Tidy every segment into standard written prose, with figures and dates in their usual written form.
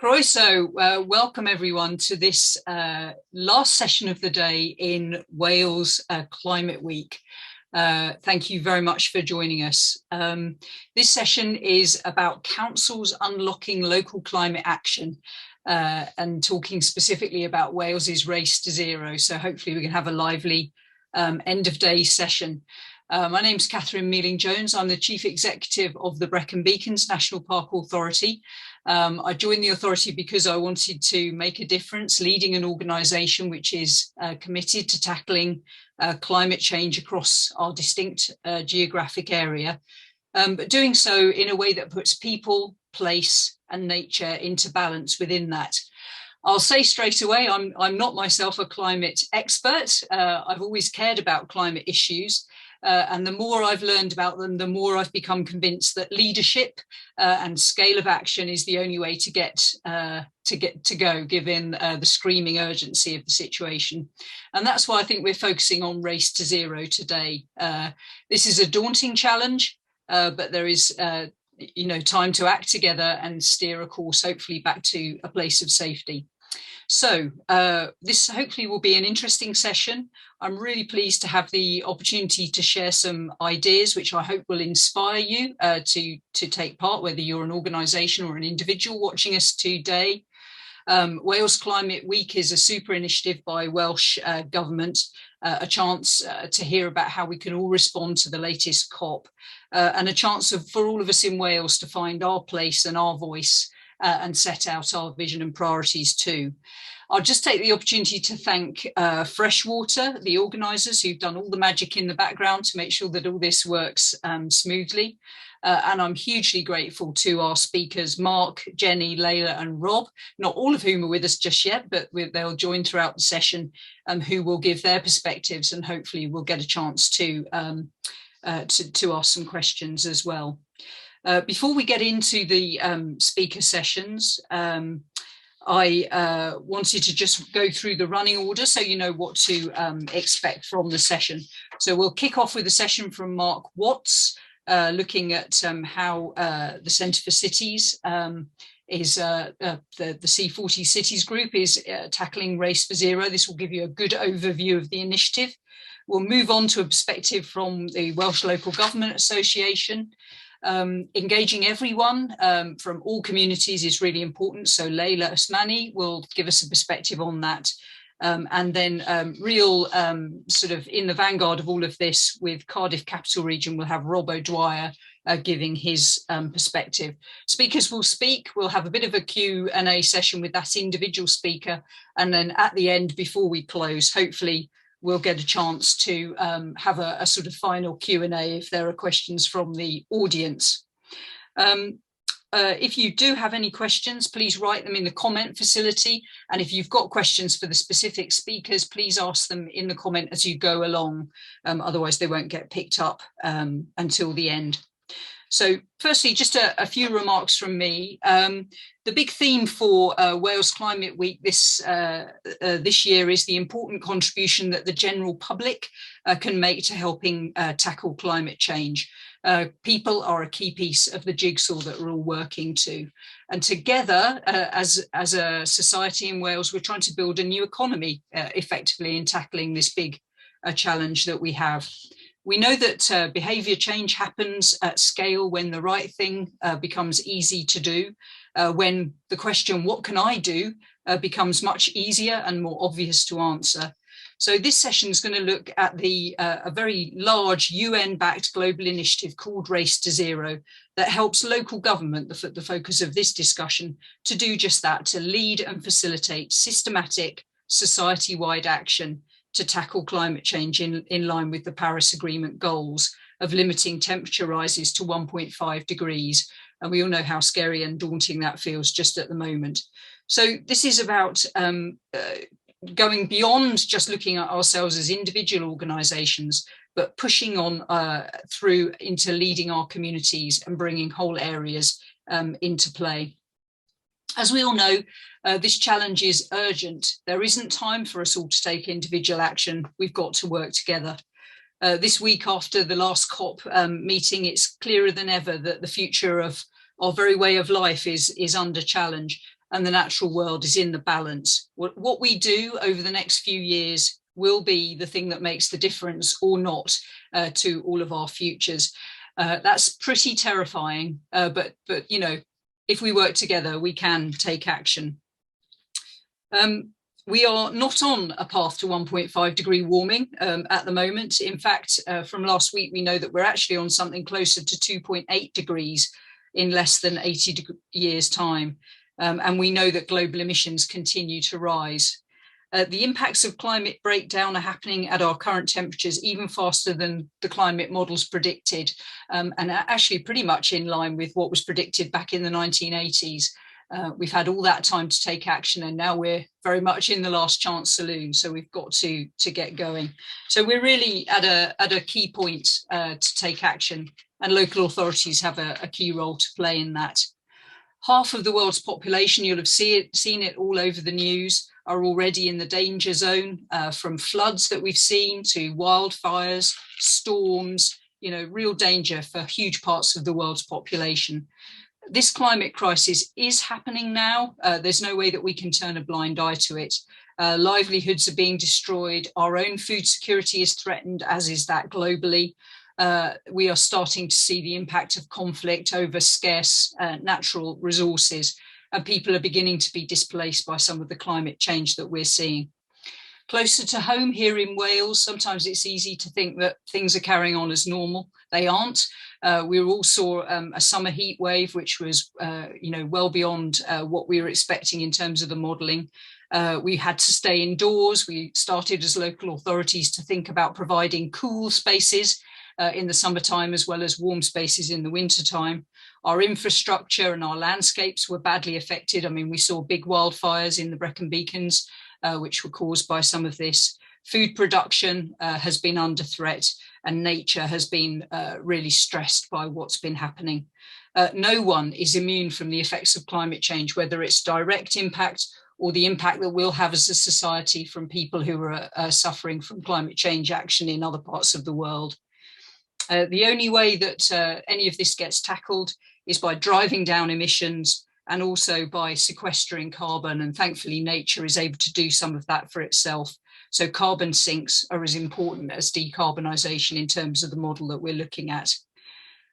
Croeso, welcome everyone to this last session of the day in Wales Climate Week. Thank you very much for joining us. This session is about councils unlocking local climate action and talking specifically about Wales's race to zero. So hopefully we can have a lively end of day session. My name's Catherine Mealing-Jones. I'm the Chief Executive of the Brecon Beacons National Park Authority. I joined the authority because I wanted to make a difference, leading an organisation which is committed to tackling climate change across our distinct geographic area, but doing so in a way that puts people, place and nature into balance within that. I'll say straight away, I'm not myself a climate expert. I've always cared about climate issues. And the more I've learned about them, the more I've become convinced that leadership and scale of action is the only way to go, given the screaming urgency of the situation. And that's why I think we're focusing on Race to Zero today. This is a daunting challenge, but there is time to act together and steer a course, hopefully back to a place of safety. So this hopefully will be an interesting session. I'm really pleased to have the opportunity to share some ideas which I hope will inspire you to take part, whether you're an organisation or an individual watching us today. Wales Climate Week is a super initiative by Welsh Government, a chance to hear about how we can all respond to the latest COP, and a chance for all of us in Wales to find our place and our voice and set out our vision and priorities too. I'll just take the opportunity to thank Freshwater, the organisers who've done all the magic in the background to make sure that all this works smoothly. And I'm hugely grateful to our speakers, Mark, Jenny, Layla and Rob, not all of whom are with us just yet, but they'll join throughout the session, who will give their perspectives, and hopefully we'll get a chance to ask some questions as well. Before we get into the speaker sessions, I wanted to just go through the running order so you know what to expect from the session. So we'll kick off with a session from Mark Watts, looking at how the Centre for Cities is the C40 Cities Group is tackling Race for Zero. This will give you a good overview of the initiative. We'll move on to a perspective from the Welsh Local Government Association. Engaging everyone from all communities is really important. So Layla Osmani will give us a perspective on that. And then real sort of in the vanguard of all of this with Cardiff Capital Region, we'll have Rob O'Dwyer giving his perspective. Speakers will speak. We'll have a bit of a Q&A session with that individual speaker. And then at the end, before we close, hopefully we'll get a chance to have a sort of final Q&A if there are questions from the audience. If you do have any questions, please write them in the comment facility. And if you've got questions for the specific speakers, please ask them in the comment as you go along. Otherwise, they won't get picked up until the end. So firstly, just a few remarks from me. The big theme for Wales Climate Week this year is the important contribution that the general public can make to helping tackle climate change. People are a key piece of the jigsaw that we're all working to. And together, as a society in Wales, we're trying to build a new economy effectively in tackling this big challenge that we have. We know that behaviour change happens at scale when the right thing becomes easy to do, when the question, what can I do, becomes much easier and more obvious to answer. So this session is going to look at a very large UN-backed global initiative called Race to Zero that helps local government, the focus of this discussion, to do just that, to lead and facilitate systematic society-wide action to tackle climate change in line with the Paris Agreement goals of limiting temperature rises to 1.5 degrees. And we all know how scary and daunting that feels just at the moment. So this is about going beyond just looking at ourselves as individual organisations, but pushing on through into leading our communities and bringing whole areas into play. As we all know, this challenge is urgent. There isn't time for us all to take individual action. We've got to work together. This week after the last COP meeting, it's clearer than ever that the future of our very way of life is under challenge. and the natural world is in the balance. What we do over the next few years will be the thing that makes the difference or not to all of our futures. That's pretty terrifying, but you know, if we work together, we can take action. We are not on a path to 1.5 degree warming at the moment. In fact, from last week, we know that we're actually on something closer to 2.8 degrees in less than 80 years' time. And we know that global emissions continue to rise. The impacts of climate breakdown are happening at our current temperatures even faster than the climate models predicted, and actually pretty much in line with what was predicted back in the 1980s. We've had all that time to take action, and now we're very much in the last chance saloon, so we've got to get going. So we're really at a key point to take action, and local authorities have a key role to play in that. Half of the world's population, you'll have seen it all over the news, are already in the danger zone, from floods that we've seen to wildfires, storms, you know, real danger for huge parts of the world's population. This climate crisis is happening now. There's no way that we can turn a blind eye to it. Livelihoods are being destroyed. Our own food security is threatened, as is that globally. We are starting to see the impact of conflict over scarce natural resources, and people are beginning to be displaced by some of the climate change that we're seeing. Closer to home here in Wales, sometimes it's easy to think that things are carrying on as normal. They aren't. We all saw a summer heat wave, which was you know, well beyond what we were expecting in terms of the modelling. We had to stay indoors. We started as local authorities to think about providing cool spaces in the summertime as well as warm spaces in the wintertime. Our infrastructure and our landscapes were badly affected. I mean, we saw big wildfires in the Brecon Beacons, which were caused by some of this. Food production has been under threat, and nature has been really stressed by what's been happening. No one is immune from the effects of climate change, whether it's direct impact or the impact that we'll have as a society from people who are suffering from climate change action in other parts of the world. The only way that any of this gets tackled is by driving down emissions and also by sequestering carbon. And thankfully, nature is able to do some of that for itself. So carbon sinks are as important as decarbonisation in terms of the model that we're looking at.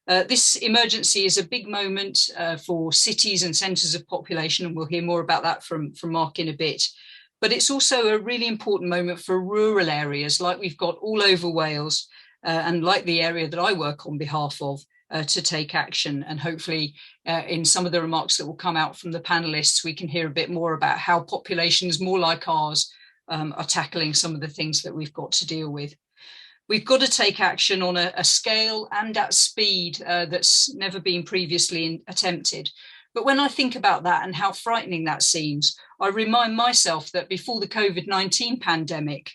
This emergency is a big moment for cities and centres of population, and we'll hear more about that from Mark in a bit. But it's also a really important moment for rural areas like we've got all over Wales, and like the area that I work on behalf of, to take action. And hopefully in some of the remarks that will come out from the panelists, we can hear a bit more about how populations more like ours are tackling some of the things that we've got to deal with. We've got to take action on a scale and at speed that's never been previously attempted. But when I think about that and how frightening that seems, I remind myself that before the COVID-19 pandemic,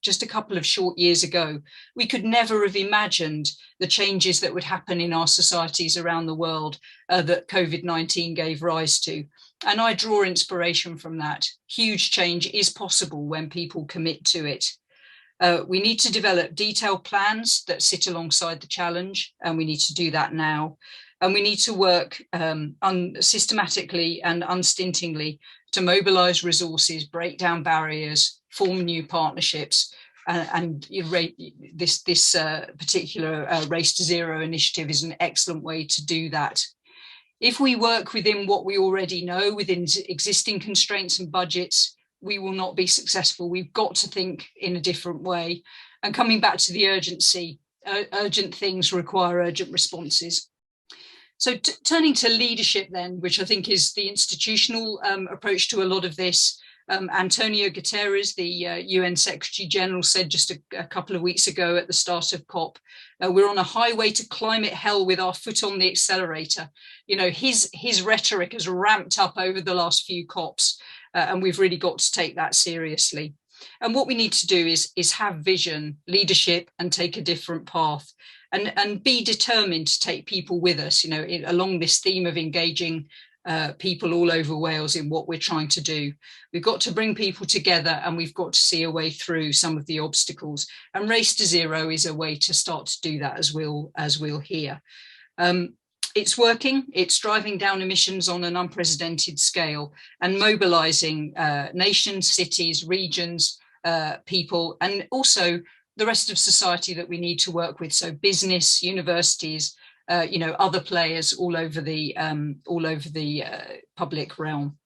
just a couple of short years ago, we could never have imagined the changes that would happen in our societies around the world that COVID-19 gave rise to. And I draw inspiration from that. Huge change is possible when people commit to it. We need to develop detailed plans that sit alongside the challenge, and we need to do that now. And we need to work systematically and unstintingly to mobilise resources, break down barriers, form new partnerships, and this particular Race to Zero initiative is an excellent way to do that. If we work within what we already know, within existing constraints and budgets, we will not be successful. We've got to think in a different way. And coming back to the urgency, urgent things require urgent responses. So turning to leadership then, which I think is the institutional approach to a lot of this, Antonio Guterres, the UN Secretary General, said just a couple of weeks ago at the start of COP, we're on a highway to climate hell with our foot on the accelerator. You know, his rhetoric has ramped up over the last few COPs, and we've really got to take that seriously. And what we need to do is have vision, leadership, and take a different path. And be determined to take people with us, you know, along this theme of engaging people all over Wales in what we're trying to do. We've got to bring people together, and we've got to see a way through some of the obstacles. And Race to Zero is a way to start to do that, as we'll hear. it's working. It's driving down emissions on an unprecedented scale and mobilizing nations, cities, regions, people, and also the rest of society that we need to work with. So business, universities, other players all over the public realm.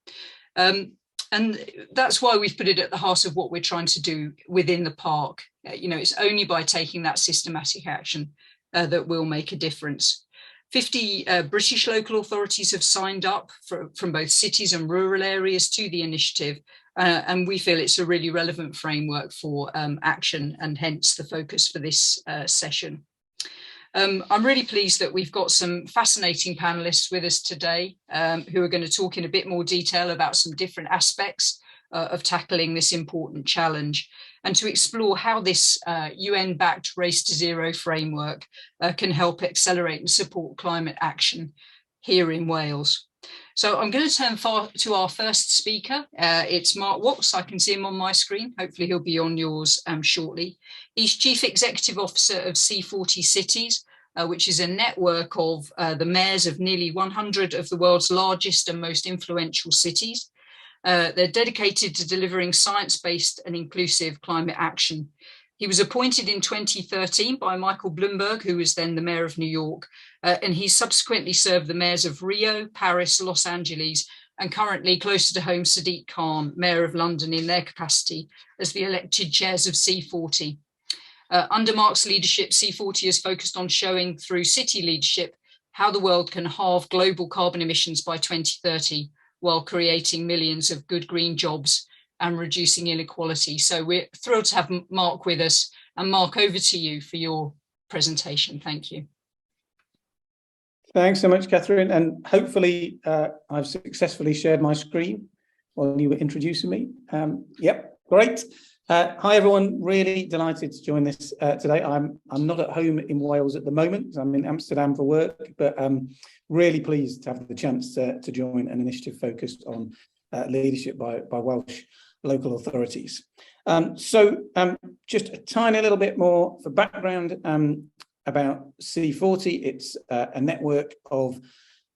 And that's why we've put it at the heart of what we're trying to do within the park. It's only by taking that systematic action that will make a difference. 50 British local authorities have signed up from both cities and rural areas to the initiative, and we feel it's a really relevant framework for action, and hence the focus for this session. I'm really pleased that we've got some fascinating panelists with us today who are going to talk in a bit more detail about some different aspects of tackling this important challenge, and to explore how this UN-backed Race to Zero framework can help accelerate and support climate action here in Wales. So I'm going to turn to our first speaker. It's Mark Watts. I can see him on my screen. Hopefully he'll be on yours shortly. He's Chief Executive Officer of C40 Cities, which is a network of the mayors of nearly 100 of the world's largest and most influential cities. They're dedicated to delivering science-based and inclusive climate action. He was appointed in 2013 by Michael Bloomberg, who was then the mayor of New York, and he subsequently served the mayors of Rio, Paris, Los Angeles, and currently closer to home, Sadiq Khan, mayor of London, in their capacity as the elected chairs of C40. Under Mark's leadership, C40 is focused on showing through city leadership how the world can halve global carbon emissions by 2030 while creating millions of good green jobs and reducing inequality. So we're thrilled to have Mark with us. And Mark, over to you for your presentation. Thank you. Thanks so much, Catherine. And hopefully I've successfully shared my screen while you were introducing me. Yep, great. Hi, everyone. Really delighted to join this today. I'm not at home in Wales at the moment. I'm in Amsterdam for work, but really pleased to have the chance to join an initiative focused on leadership by Welsh local authorities. Just a tiny little bit more for background about C40. It's a network of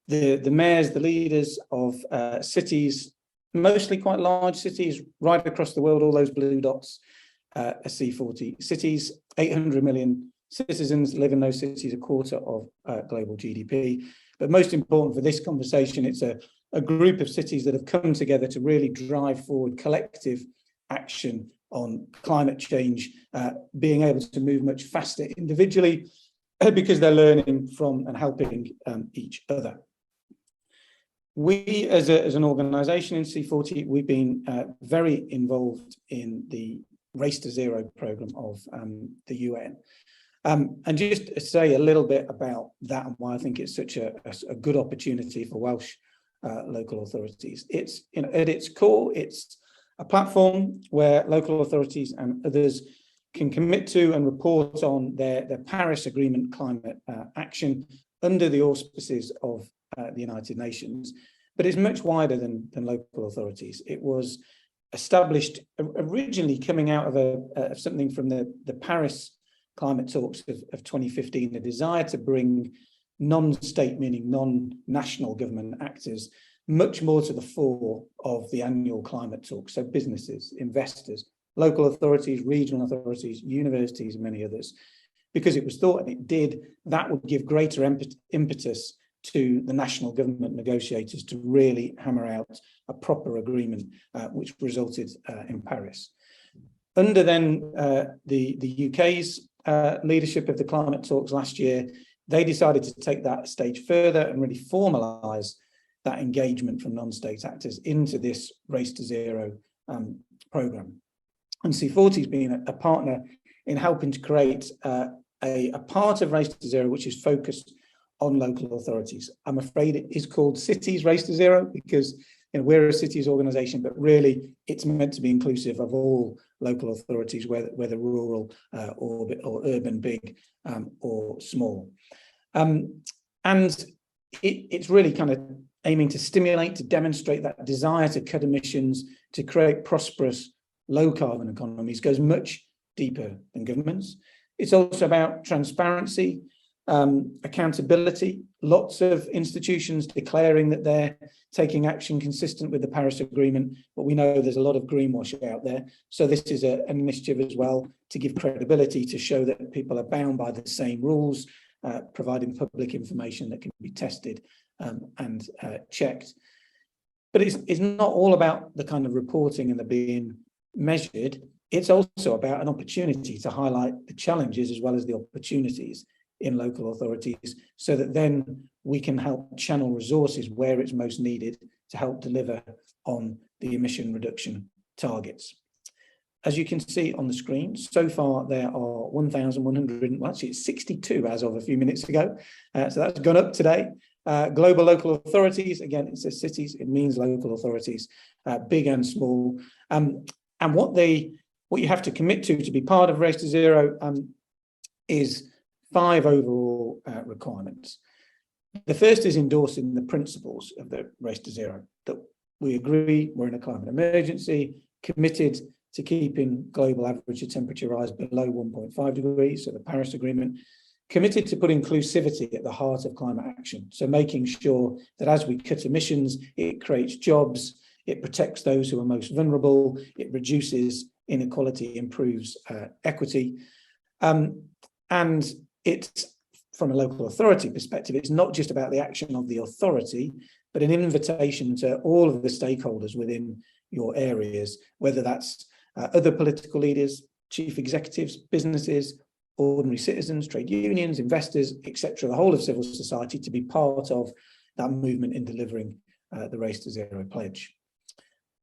the mayors, the leaders of cities, mostly quite large cities right across the world. All those blue dots are C40 cities. 800 million citizens live in those cities, a quarter of global GDP. But most important for this conversation, it's a group of cities that have come together to really drive forward collective action on climate change, being able to move much faster individually because they're learning from and helping each other. We, as an organisation in C40, we've been very involved in the Race to Zero programme of the UN. And just to say a little bit about that and why I think it's such a good opportunity for Welsh local authorities. It's, at its core, it's a platform where local authorities and others can commit to and report on their Paris Agreement climate action under the auspices of the United Nations. But it's much wider than local authorities. It was established originally coming out of something from the Paris climate talks of 2015, the desire to bring non-state, meaning non-national government actors, much more to the fore of the annual climate talks. So businesses, investors, local authorities, regional authorities, universities, and many others, because it was thought, and it did, that would give greater impetus to the national government negotiators to really hammer out a proper agreement, which resulted in Paris. Under then the UK's leadership of the climate talks last year, they decided to take that a stage further and really formalise that engagement from non-state actors into this Race to Zero programme. And C40 has been a partner in helping to create a part of Race to Zero which is focused on local authorities. I'm afraid it is called Cities Race to Zero because we're a cities organisation, but really it's meant to be inclusive of all local authorities, whether rural or urban, big or small. And it's really kind of aiming to stimulate, to demonstrate that desire to cut emissions, to create prosperous, low carbon economies, goes much deeper than governments. It's also about transparency, accountability, lots of institutions declaring that they're taking action consistent with the Paris Agreement, but we know there's a lot of greenwash out there. So this is an initiative as well to give credibility, to show that people are bound by the same rules, providing public information that can be tested and checked. But it's not all about the kind of reporting and the being measured. It's also about an opportunity to highlight the challenges as well as the opportunities in local authorities, so that then we can help channel resources where it's most needed to help deliver on the emission reduction targets. As you can see on the screen, so far there are 1,100, well, actually it's 62 as of a few minutes ago. So that's gone up today. Global local authorities, again, it says cities, it means local authorities, big and small. And what you have to commit to be part of Race to Zero is 5 overall requirements. The first is endorsing the principles of the Race to Zero, that we agree we're in a climate emergency, committed to keeping global average temperature rise below 1.5 degrees, so the Paris Agreement, committed to put inclusivity at the heart of climate action. So making sure that as we cut emissions, it creates jobs, it protects those who are most vulnerable, it reduces inequality, improves equity. And it's, from a local authority perspective, it's not just about the action of the authority, but an invitation to all of the stakeholders within your areas, whether that's other political leaders, chief executives, businesses, ordinary citizens, trade unions, investors, etc., the whole of civil society, to be part of that movement in delivering the Race to Zero pledge.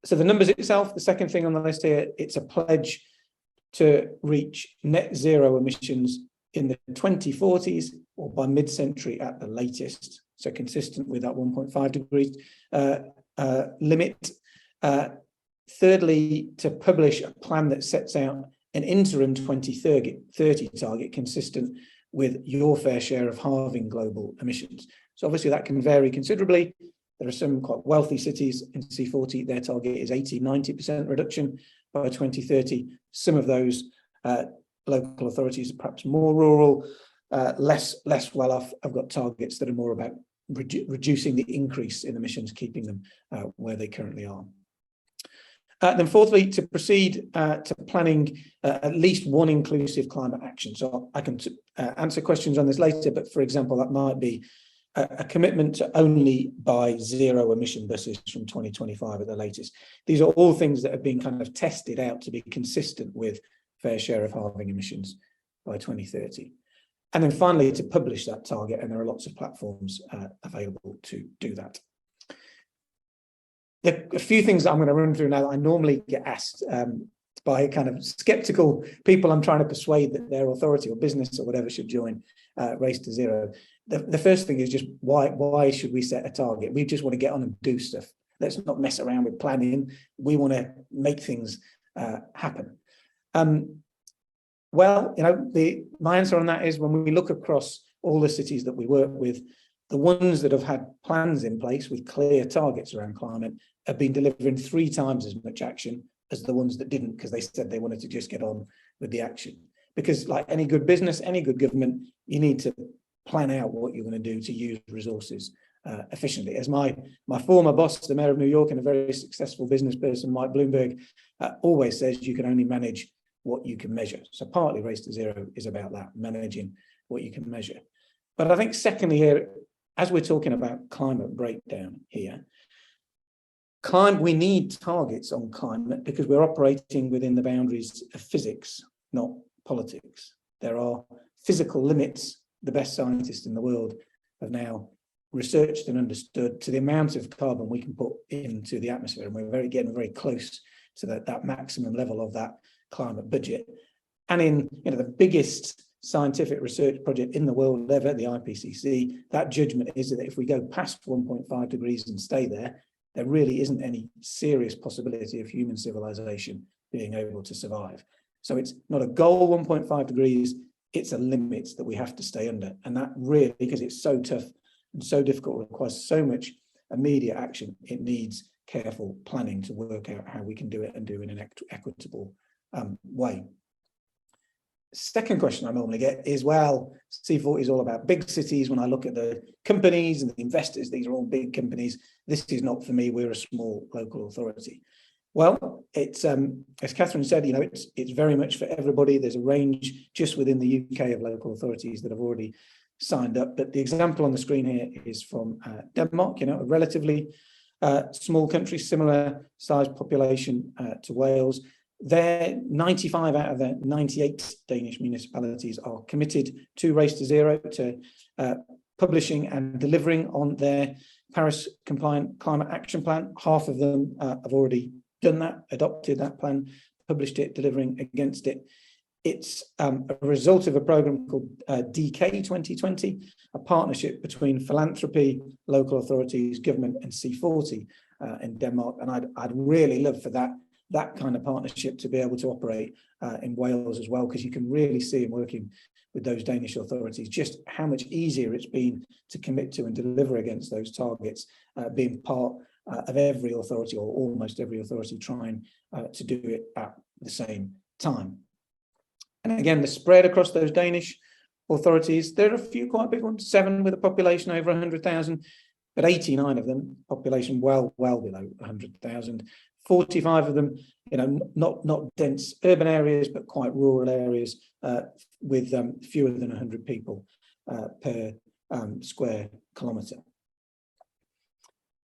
So the numbers itself, the second thing on the list here, it's a pledge to reach net zero emissions in the 2040s or by mid-century at the latest, so consistent with that 1.5 degrees limit. Thirdly, to publish a plan that sets out an interim 2030 target consistent with your fair share of halving global emissions. So obviously that can vary considerably. There are some quite wealthy cities in C40, their target is 80–90% reduction by 2030. Some of those local authorities are perhaps more rural, less well off. I've got targets that are more about reducing the increase in emissions, keeping them where they currently are. Then fourthly, to proceed to planning at least one inclusive climate action. So I can answer questions on this later, but for example, that might be a commitment to only buy zero emission buses from 2025 at the latest. These are all things that have been kind of tested out to be consistent with fair share of halving emissions by 2030. And then finally, to publish that target, and there are lots of platforms available to do that. There are a few things that I'm going to run through now that I normally get asked by kind of skeptical people I'm trying to persuade that their authority or business or whatever should join Race to Zero. The first thing is just why should we set a target? We just want to get on and do stuff. Let's not mess around with planning. We want to make things happen. Well, you know, my answer on that is when we look across all the cities that we work with, the ones that have had plans in place with clear targets around climate have been delivering 3 times as much action as the ones that didn't, because they said they wanted to just get on with the action. Because like any good business, any good government, you need to plan out what you're going to do to use resources efficiently. As my former boss, the mayor of New York and a very successful business person, Mike Bloomberg, always says you can only manage what you can measure. So partly Race to Zero is about that, managing what you can measure. But I think secondly here, as we're talking about climate breakdown here, we need targets on climate because we're operating within the boundaries of physics, not politics. There are physical limits. The best scientists in the world have now researched and understood to the amount of carbon we can put into the atmosphere, and we're getting very close to that maximum level of that climate budget. And in the biggest scientific research project in the world ever, the IPCC, that judgment is that if we go past 1.5 degrees and stay there, there really isn't any serious possibility of human civilization being able to survive. So it's not a goal 1.5 degrees, it's a limit that we have to stay under. And that really, because it's so tough and so difficult, requires so much immediate action, it needs careful planning to work out how we can do it and do it in an equitable way. second question I normally get is, well, C40 is all about big cities. When I look at the companies and the investors, these are all big companies. This is not for me. We're a small local authority. Well, it's as Catherine said, it's very much for everybody. There's a range just within the UK of local authorities that have already signed up. But the example on the screen here is from Denmark, a relatively small country, similar size population to Wales. There, 95 out of the 98 Danish municipalities are committed to Race to Zero, to publishing and delivering on their Paris compliant climate action plan. Half of them have already done that, adopted that plan, published it, delivering against it. It's a result of a program called DK 2020, a partnership between philanthropy, local authorities, government, and C40 in Denmark. And I'd really love for that kind of partnership to be able to operate in Wales as well, because you can really see in working with those Danish authorities just how much easier it's been to commit to and deliver against those targets, being part of every authority, or almost every authority, trying to do it at the same time. And again, the spread across those Danish authorities, there are a few quite big ones, 7 with a population over 100,000, but 89 of them, population well below 100,000. 45 of them, not dense urban areas, but quite rural areas with fewer than 100 people per square kilometre.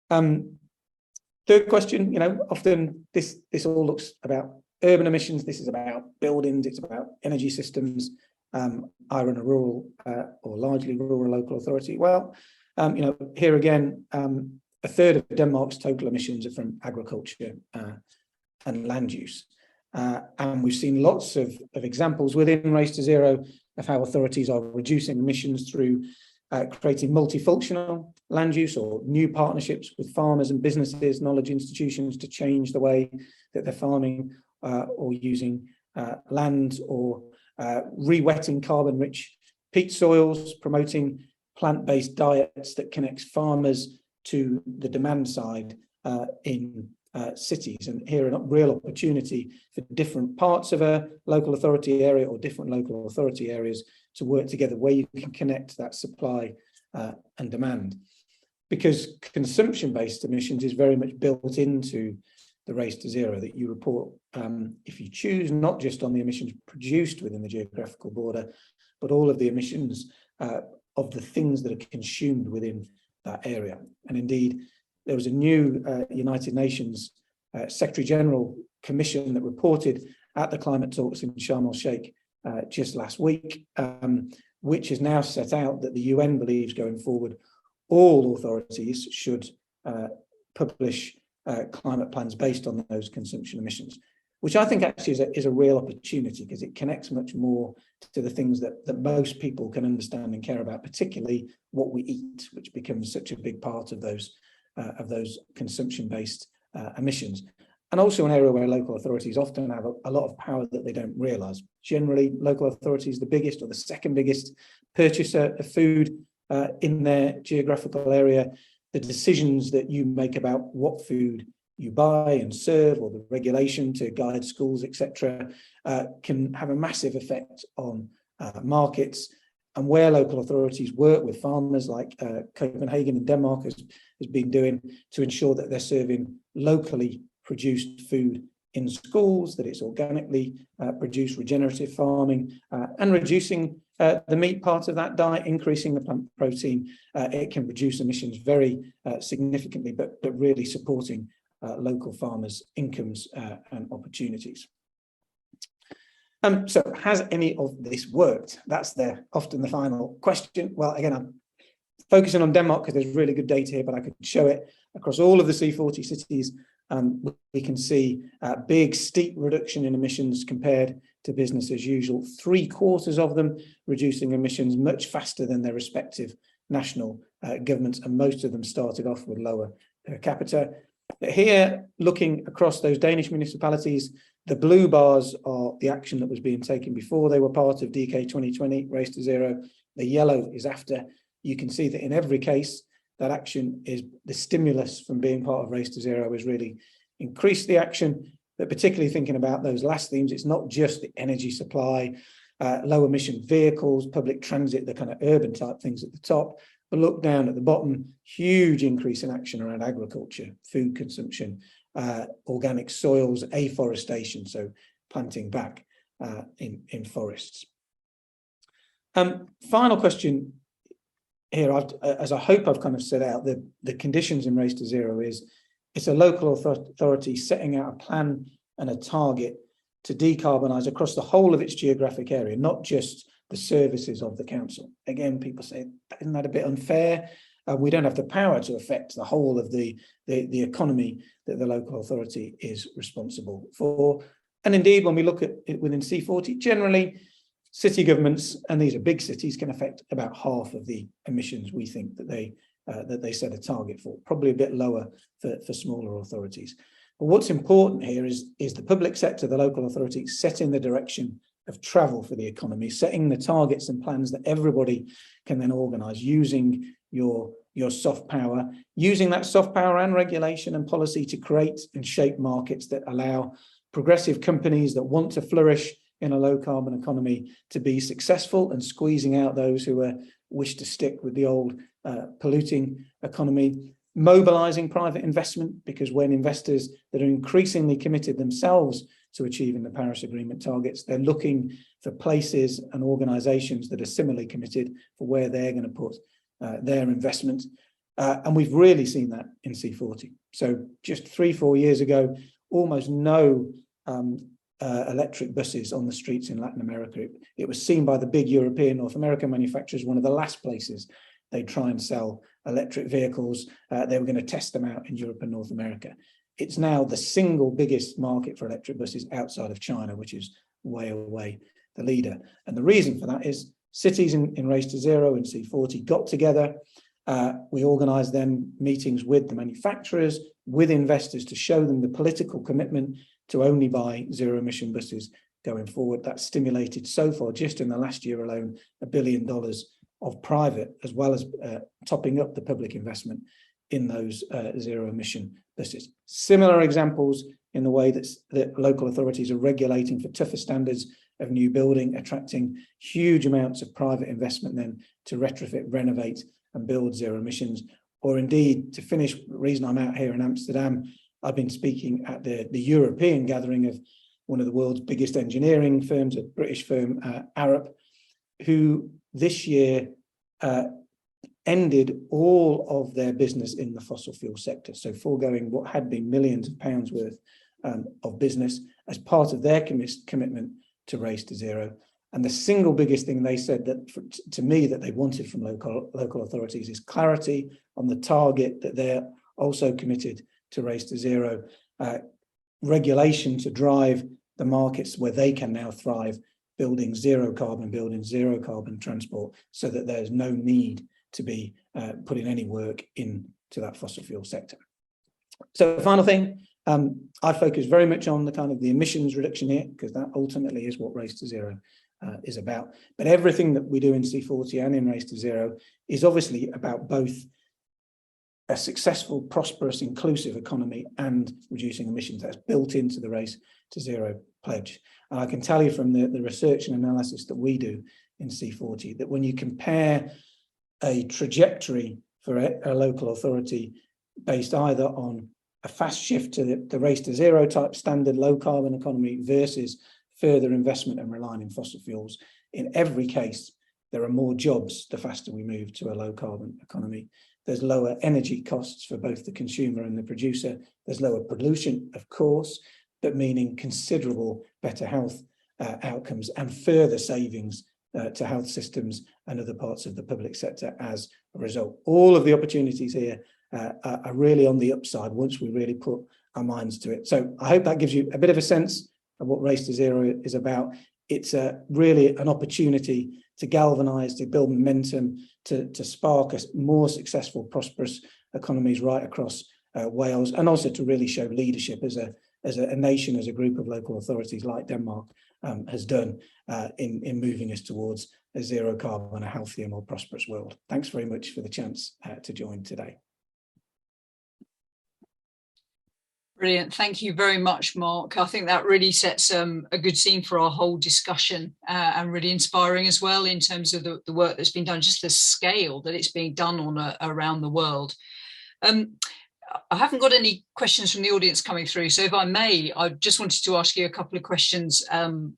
Third question, often this all looks about urban emissions. This is about buildings, it's about energy systems. I run a rural or largely rural local authority. Well, here again, a third of Denmark's total emissions are from agriculture and land use. And we've seen lots of examples within Race to Zero of how authorities are reducing emissions through creating multifunctional land use or new partnerships with farmers and businesses, knowledge institutions to change the way that they're farming or using land, or re-wetting carbon-rich peat soils, promoting plant-based diets that connects farmers to the demand side in cities. And here a real opportunity for different parts of a local authority area or different local authority areas to work together, where you can connect that supply and demand. Because consumption-based emissions is very much built into the Race to Zero, that you report, if you choose, not just on the emissions produced within the geographical border, but all of the emissions of the things that are consumed within that area. And indeed, there was a new United Nations Secretary General Commission that reported at the climate talks in Sharm el-Sheikh just last week, which has now set out that the UN believes going forward all authorities should publish climate plans based on those consumption emissions, which I think actually is a real opportunity, because it connects much more to the things that most people can understand and care about, particularly what we eat, which becomes such a big part of those consumption-based emissions. And also an area where local authorities often have a lot of power that they don't realise. Generally, local authorities, the biggest or the second biggest purchaser of food in their geographical area. The decisions that you make about what food you buy and serve, or the regulation to guide schools, etc., can have a massive effect on markets. And where local authorities work with farmers, like Copenhagen in Denmark has been doing, to ensure that they're serving locally produced food in schools, that it's organically produced, regenerative farming, and reducing the meat part of that diet, increasing the plant protein, it can reduce emissions very significantly, but really supporting local farmers' incomes and opportunities. So has any of this worked? That's often the final question. Well, again, I'm focusing on Denmark because there's really good data here, but I could show it across all of the C40 cities. We can see a big steep reduction in emissions compared to business as usual. 3/4 of them reducing emissions much faster than their respective national governments, and most of them started off with lower per capita. But here, looking across those Danish municipalities, the blue bars are the action that was being taken before they were part of DK 2020, Race to Zero. The yellow is after. You can see that in every case, that action is the stimulus from being part of Race to Zero has really increased the action, but particularly thinking about those last themes, it's not just the energy supply low emission vehicles, public transit, the kind of urban type things at the top. But look down at the bottom, huge increase in action around agriculture, food consumption, organic soils, afforestation, so planting back in forests. Final question here, as I hope I've kind of set out, the conditions in Race to Zero is it's a local authority setting out a plan and a target to decarbonise across the whole of its geographic area, not just the services of the council. Again, people say, isn't that a bit unfair? We don't have the power to affect the whole of the economy that the local authority is responsible for. And indeed, when we look at it within C40, generally, city governments, and these are big cities, can affect about half of the emissions we think that they set a target for, probably a bit lower for smaller authorities. But what's important here is the public sector, the local authority, setting the direction of travel for the economy, setting the targets and plans that everybody can then organise, using your soft power, using that soft power and regulation and policy to create and shape markets that allow progressive companies that want to flourish in a low carbon economy to be successful, and squeezing out those who wish to stick with the old polluting economy, mobilising private investment, because when investors that are increasingly committed themselves to achieving the Paris Agreement targets, they're looking for places and organisations that are similarly committed for where they're going to put their investment. And we've really seen that in C40. So just 3-4 years ago, almost no electric buses on the streets in Latin America. It was seen by the big European North American manufacturers, one of the last places they'd try and sell electric vehicles. They were going to test them out in Europe and North America. It's now the single biggest market for electric buses outside of China, which is way away the leader. And the reason for that is cities in Race to Zero and C40 got together. We organised then meetings with the manufacturers, with investors, to show them the political commitment to only buy zero emission buses going forward. That stimulated so far, just in the last year alone, $1 billion of private, as well as topping up the public investment in those zero emission buses. Similar examples in the way that local authorities are regulating for tougher standards of new building, attracting huge amounts of private investment then to retrofit, renovate and build zero emissions. Or indeed, to finish, the reason I'm out here in Amsterdam, I've been speaking at the European gathering of one of the world's biggest engineering firms, a British firm, Arup, who this year ended all of their business in the fossil fuel sector. So foregoing what had been millions of pounds worth of business as part of their commitment to Race to Zero. And the single biggest thing they said that to me that they wanted from local authorities is clarity on the target that they're also committed to Race to Zero, regulation to drive the markets where they can now thrive, building zero carbon transport, so that there's no need to be putting any work into that fossil fuel sector. So the final thing, I focus very much on the kind of the emissions reduction here, because that ultimately is what Race to Zero is about. But everything that we do in C40 and in Race to Zero is obviously about both a successful, prosperous, inclusive economy and reducing emissions. That's built into the Race to Zero pledge. And I can tell you from the research and analysis that we do in C40 that when you compare a trajectory for a local authority based either on a fast shift to the Race to Zero type standard low carbon economy versus further investment and relying on fossil fuels, in every case, there are more jobs the faster we move to a low carbon economy. There's lower energy costs for both the consumer and the producer. There's lower pollution, of course, but meaning considerable better health outcomes and further savings to health systems and other parts of the public sector as a result. All of the opportunities here are really on the upside once we really put our minds to it. So I hope that gives you a bit of a sense of what Race to Zero is about. It's really an opportunity to galvanise, to build momentum, to spark a more successful, prosperous economies right across Wales, and also to really show leadership as a nation, as a group of local authorities like Denmark has done in moving us towards a zero carbon, a healthier, more prosperous world. Thanks very much for the chance to join today. Brilliant. Thank you very much, Mark. I think that really sets a good scene for our whole discussion, and really inspiring as well in terms of the work that's been done, just the scale that it's being done on around the world. I haven't got any questions from the audience coming through, so if I may, I just wanted to ask you a couple of questions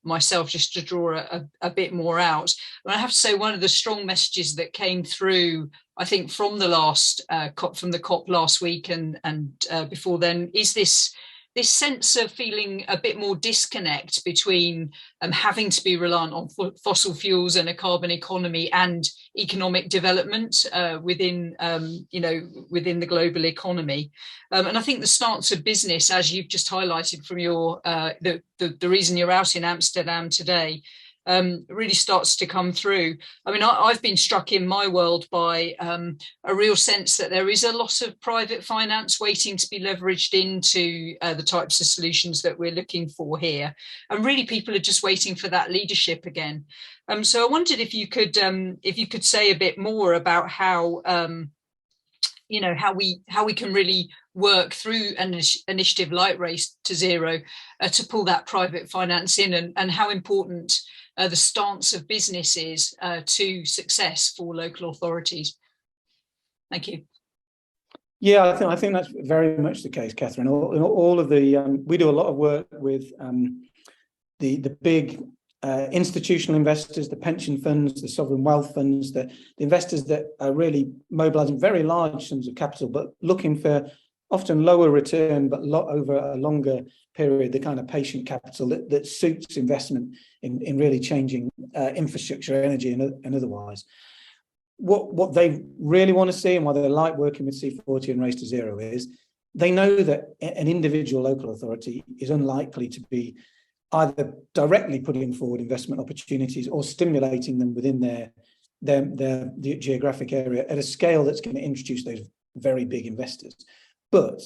myself, just to draw a bit more out. And I have to say, one of the strong messages that came through, I think, from the last COP last week and before then, is this sense of feeling a bit more disconnect between having to be reliant on fossil fuels and a carbon economy and economic development within the global economy. And I think the stance of business, as you've just highlighted from your the reason you're out in Amsterdam today, really starts to come through. I mean, I've been struck in my world by a real sense that there is a lot of private finance waiting to be leveraged into the types of solutions that we're looking for here. And really, people are just waiting for that leadership again. So I wondered if you could say a bit more about how how we can really work through an initiative like Race to Zero to pull that private finance in, and how important the stance of business is to success for local authorities. Thank you. Yeah, I think that's very much the case, Catherine. All of the we do a lot of work with the big institutional investors, the pension funds, the sovereign wealth funds, the investors that are really mobilizing very large sums of capital, but looking for often lower return, but over a longer period, the kind of patient capital that suits investment in really changing infrastructure, energy, and otherwise. What they really want to see, and why they like working with C40 and Race to Zero, is they know that an individual local authority is unlikely to be either directly putting forward investment opportunities or stimulating them within their geographic area at a scale that's going to introduce those very big investors. But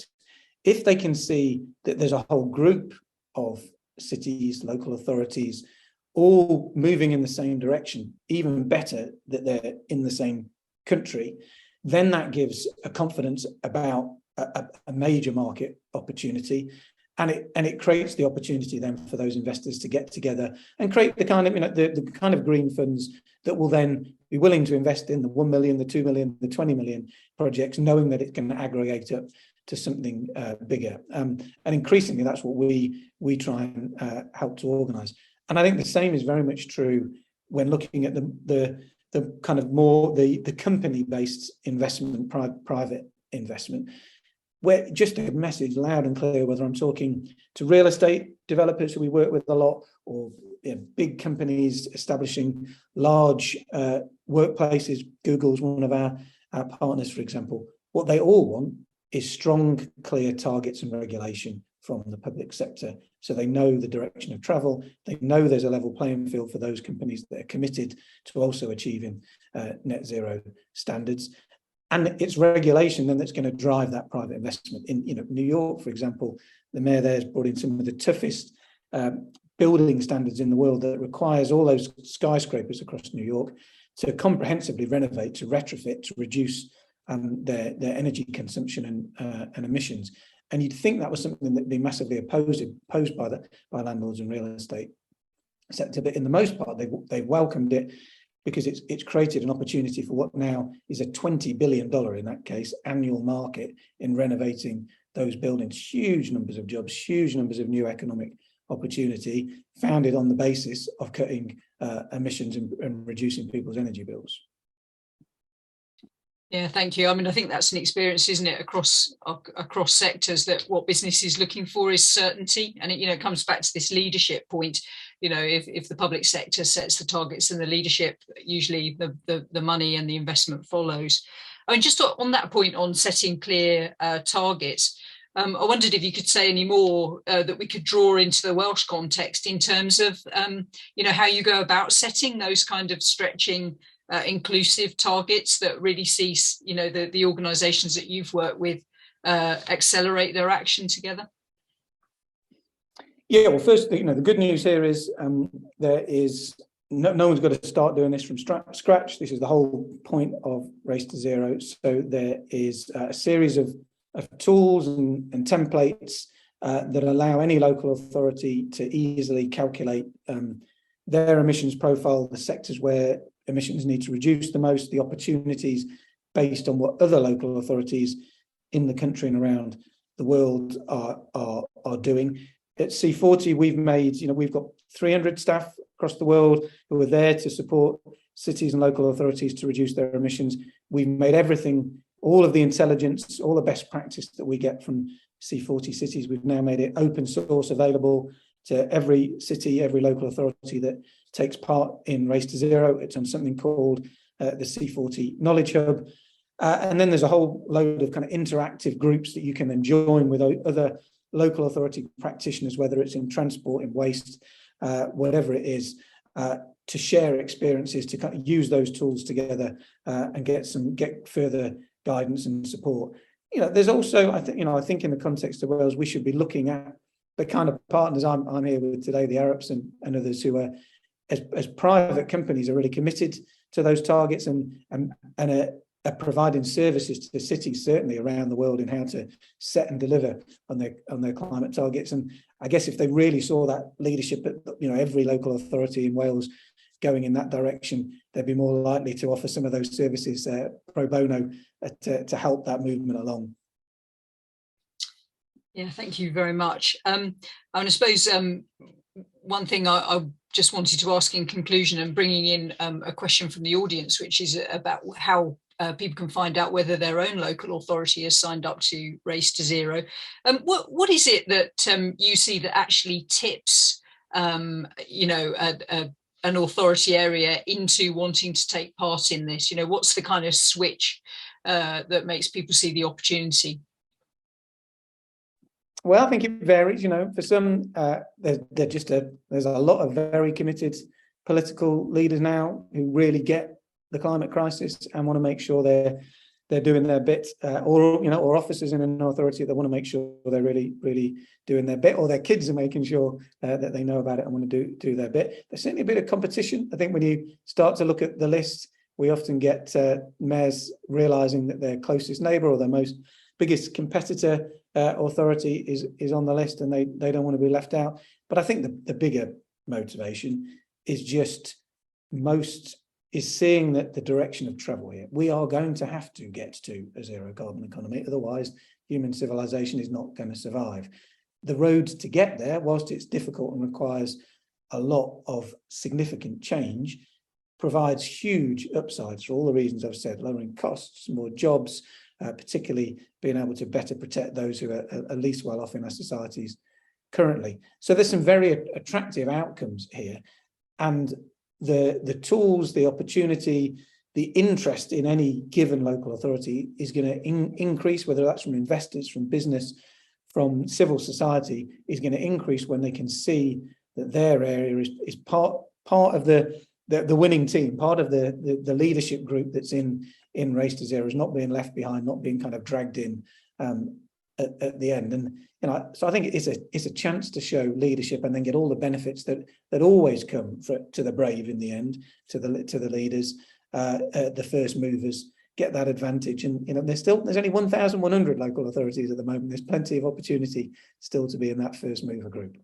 if they can see that there's a whole group of cities, local authorities, all moving in the same direction, even better that they're in the same country, then that gives a confidence about a major market opportunity. And it creates the opportunity then for those investors to get together and create the kind of the kind of green funds that will then be willing to invest in the 1 million, the 2 million, the 20 million projects, knowing that it can aggregate up to something bigger. And increasingly, that's what we try and help to organise. And I think the same is very much true when looking at the kind of more the company-based investment, private investment, where just a message loud and clear, whether I'm talking to real estate developers who we work with a lot, or big companies establishing large workplaces. Google's one of our partners, for example. What they all want is strong, clear targets and regulation from the public sector, so they know the direction of travel. They know there's a level playing field for those companies that are committed to also achieving net zero standards. And it's regulation then that's going to drive that private investment. In New York, for example, the mayor there has brought in some of the toughest building standards in the world that requires all those skyscrapers across New York to comprehensively renovate, to retrofit, to reduce their energy consumption and emissions. And you'd think that was something that'd be massively opposed by landlords and real estate sector, but in the most part, they welcomed it, because it's created an opportunity for what now is a $20 billion, in that case, annual market in renovating those buildings. Huge numbers of jobs, huge numbers of new economic opportunity, founded on the basis of cutting emissions and reducing people's energy bills. Yeah, thank you. I mean, I think that's an experience, isn't it, across sectors, that what business is looking for is certainty. And it comes back to this leadership point. If the public sector sets the targets and the leadership, usually the money and the investment follows. I mean, just on that point on setting clear targets, I wondered if you could say any more that we could draw into the Welsh context in terms of, how you go about setting those kind of stretching inclusive targets that really see, the organisations that you've worked with accelerate their action together? Yeah, well, first, the good news here is there is no one's got to start doing this from scratch. This is the whole point of Race to Zero. So there is a series of tools and templates that allow any local authority to easily calculate their emissions profile, the sectors where emissions need to reduce the most, the opportunities based on what other local authorities in the country and around the world are doing. At C40, we've got 300 staff across the world who are there to support cities and local authorities to reduce their emissions. We've made everything, all of the intelligence, all the best practice that we get from C40 cities, we've now made it open source, available to every city, every local authority that takes part in Race to Zero. It's on something called the C40 Knowledge Hub. And then there's a whole load of kind of interactive groups that you can then join with other local authority practitioners, whether it's in transport, in waste, whatever it is, to share experiences, to kind of use those tools together and get further guidance and support. There's also, I think in the context of Wales, we should be looking at the kind of partners I'm here with today, the Arups and others who are, as private companies, are really committed to those targets and are providing services to the cities, certainly around the world, in how to set and deliver on their climate targets. And I guess if they really saw that leadership at every local authority in Wales going in that direction, they'd be more likely to offer some of those services pro bono to help that movement along. Yeah, thank you very much. I suppose one thing I just wanted to ask in conclusion, and bringing in a question from the audience, which is about how people can find out whether their own local authority has signed up to Race to Zero. What is it that you see that actually tips, an authority area into wanting to take part in this? What's the kind of switch that makes people see the opportunity? Well, I think it varies. For some, there's a lot of very committed political leaders now who really get the climate crisis and want to make sure they're doing their bit, or officers in an authority that want to make sure they're really doing their bit, or their kids are making sure that they know about it and want to do their bit. There's certainly a bit of competition. I think when you start to look at the list, we often get mayors realizing that their closest neighbour or their biggest competitor authority is on the list, and they don't want to be left out. But I think the bigger motivation is just seeing that the direction of travel here. We are going to have to get to a zero carbon economy, otherwise human civilization is not going to survive. The road to get there, whilst it's difficult and requires a lot of significant change, provides huge upsides for all the reasons I've said: lowering costs, more jobs, particularly being able to better protect those who are least well off in our societies currently. So there's some very attractive outcomes here, and the tools, the opportunity, the interest in any given local authority is going to increase, whether that's from investors, from business, from civil society, is going to increase when they can see that their area is part of the winning team, part of the leadership group that's in Race to Zero, is not being left behind, not being kind of dragged in at the end. And so I think it's a chance to show leadership and then get all the benefits that always come to the brave in the end, to the leaders, the first movers, get that advantage. And there's only 1,100 local authorities at the moment. There's plenty of opportunity still to be in that first mover group.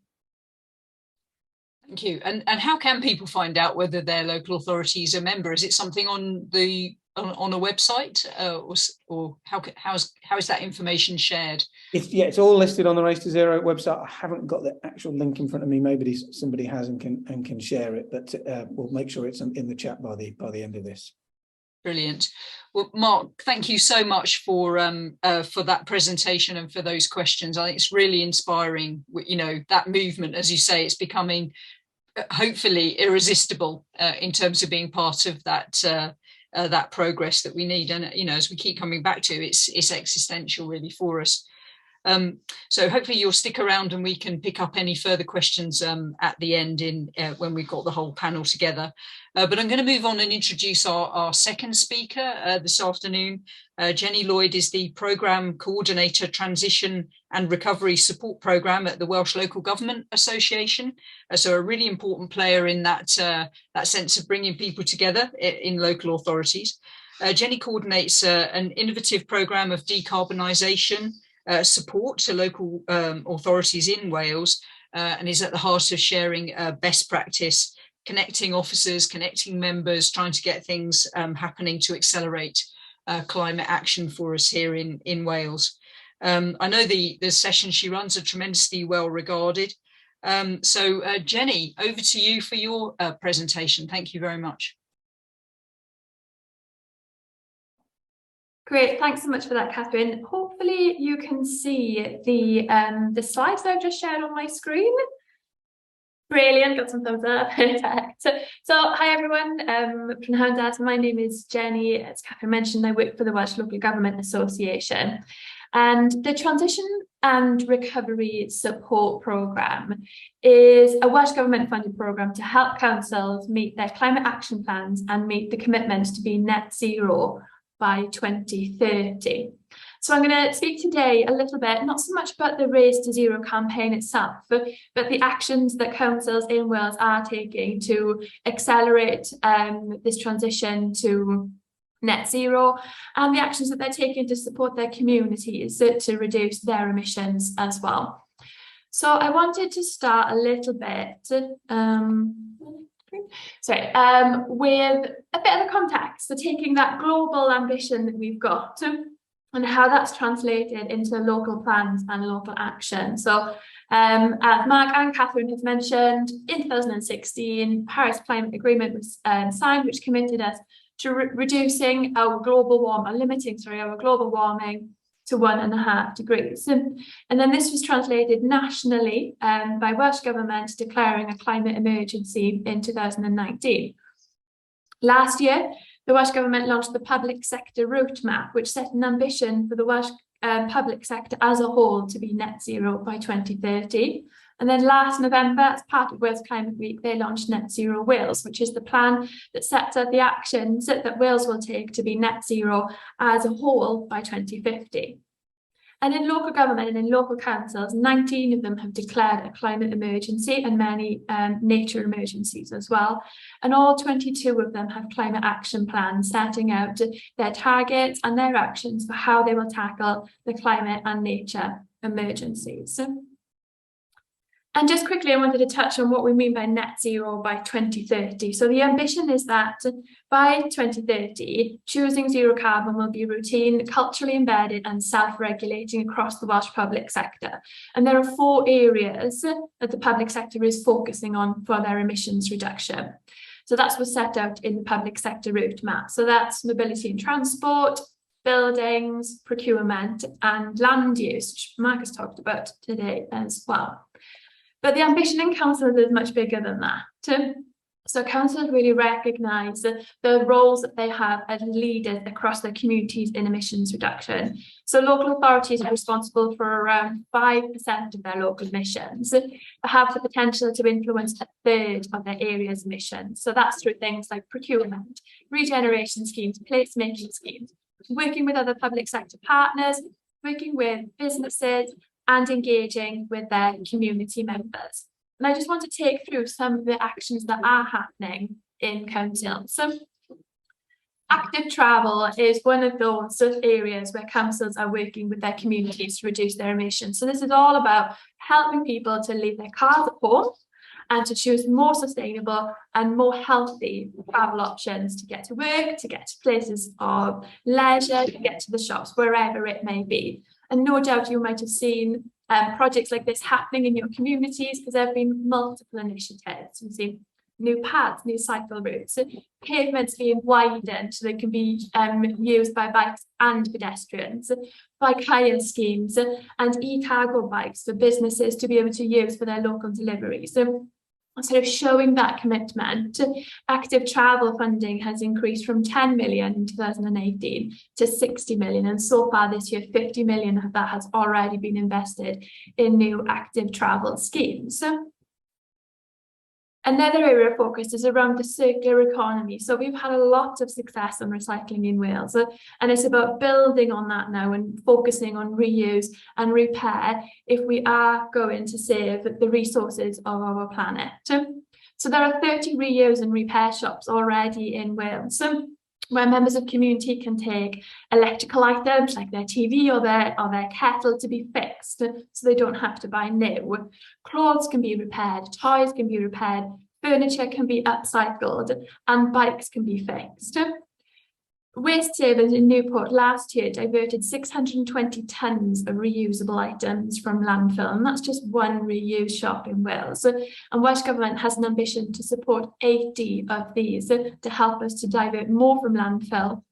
Thank you. And how can people find out whether their local authority is a member? Is it something on a website, or how is that information shared? It's all listed on the Race to Zero website. I haven't got the actual link in front of me. Maybe somebody has and can share it, but we'll make sure it's in the chat by the end of this. Brilliant. Well, Mark, thank you so much for that presentation and for those questions. I think it's really inspiring. That movement, as you say, it's becoming hopefully irresistible in terms of being part of that progress that we need. And as we keep coming back to, it's existential really for us. So hopefully you'll stick around and we can pick up any further questions at the end when we've got the whole panel together. But I'm going to move on and introduce our second speaker this afternoon. Jenny Lloyd is the Programme Coordinator Transition and Recovery Support Programme at the Welsh Local Government Association. So a really important player in that sense of bringing people together in local authorities. Jenny coordinates an innovative programme of decarbonisation support to local authorities in Wales, and is at the heart of sharing best practice, connecting officers, connecting members, trying to get things happening to accelerate climate action for us here in Wales. I know the sessions she runs are tremendously well regarded. So Jenny, over to you for your presentation. Thank you very much. Great, thanks so much for that, Catherine. Hopefully you can see the slides that I've just shared on my screen. Brilliant, got some thumbs up, perfect. So hi everyone, my name is Jenny. As Catherine mentioned, I work for the Welsh Local Government Association. And the Transition and Recovery Support Programme is a Welsh Government funded programme to help councils meet their climate action plans and meet the commitment to be net zero by 2030. So I'm going to speak today a little bit, not so much about the Race to Zero campaign itself, but the actions that councils in Wales are taking to accelerate this transition to net zero, and the actions that they're taking to support their communities to reduce their emissions as well. So I wanted to start a little bit with a bit of a context, so taking that global ambition that we've got and how that's translated into local plans and local action. So as Mark and Catherine have mentioned, in 2016, Paris Climate Agreement was signed, which committed us to reducing our global warming, limiting our global warming to 1.5 degrees. And then this was translated nationally by Welsh Government declaring a climate emergency in 2019. Last year, the Welsh Government launched the Public Sector Route Map, which set an ambition for the Welsh public sector as a whole to be net zero by 2030. And then last November, as part of Wales Climate Week, they launched Net Zero Wales, which is the plan that sets out the actions that Wales will take to be net zero as a whole by 2050. And in local government and in local councils, 19 of them have declared a climate emergency and many nature emergencies as well. And all 22 of them have climate action plans setting out their targets and their actions for how they will tackle the climate and nature emergencies. And just quickly, I wanted to touch on what we mean by net zero by 2030. So the ambition is that by 2030, choosing zero carbon will be routine, culturally embedded and self-regulating across the Welsh public sector. And there are 4 areas that the public sector is focusing on for their emissions reduction. So that's what's set out in the Public Sector Route Map. So that's mobility and transport, buildings, procurement and land use, which Mark has talked about today as well. But the ambition in councils is much bigger than that. So councils really recognise the roles that they have as leaders across their communities in emissions reduction. So local authorities are responsible for around 5% of their local emissions, but have the potential to influence 1/3 of their area's emissions. So that's through things like procurement, regeneration schemes, placemaking schemes, working with other public sector partners, working with businesses, and engaging with their community members. And I just want to take through some of the actions that are happening in councils. So active travel is one of those areas where councils are working with their communities to reduce their emissions. So this is all about helping people to leave their cars at home and to choose more sustainable and more healthy travel options to get to work, to get to places of leisure, to get to the shops, wherever it may be. And no doubt you might have seen projects like this happening in your communities, because there have been multiple initiatives. We've seen new paths, new cycle routes, pavements being widened so they can be used by bikes and pedestrians, bike hire schemes and e-cargo bikes for businesses to be able to use for their local deliveries. So sort of showing that commitment, active travel funding has increased from 10 million in 2018 to 60 million. And so far this year, 50 million of that has already been invested in new active travel schemes. Another area of focus is around the circular economy. So we've had a lot of success on recycling in Wales, and it's about building on that now and focusing on reuse and repair if we are going to save the resources of our planet. So there are 30 reuse and repair shops already in Wales. where members of community can take electrical items like their TV or their kettle to be fixed, so they don't have to buy new. Clothes can be repaired, toys can be repaired, furniture can be upcycled, and bikes can be fixed. Waste Savers in Newport last year diverted 620 tonnes of reusable items from landfill, and that's just one reuse shop in Wales. And Welsh Government has an ambition to support 80 of these to help us to divert more from landfill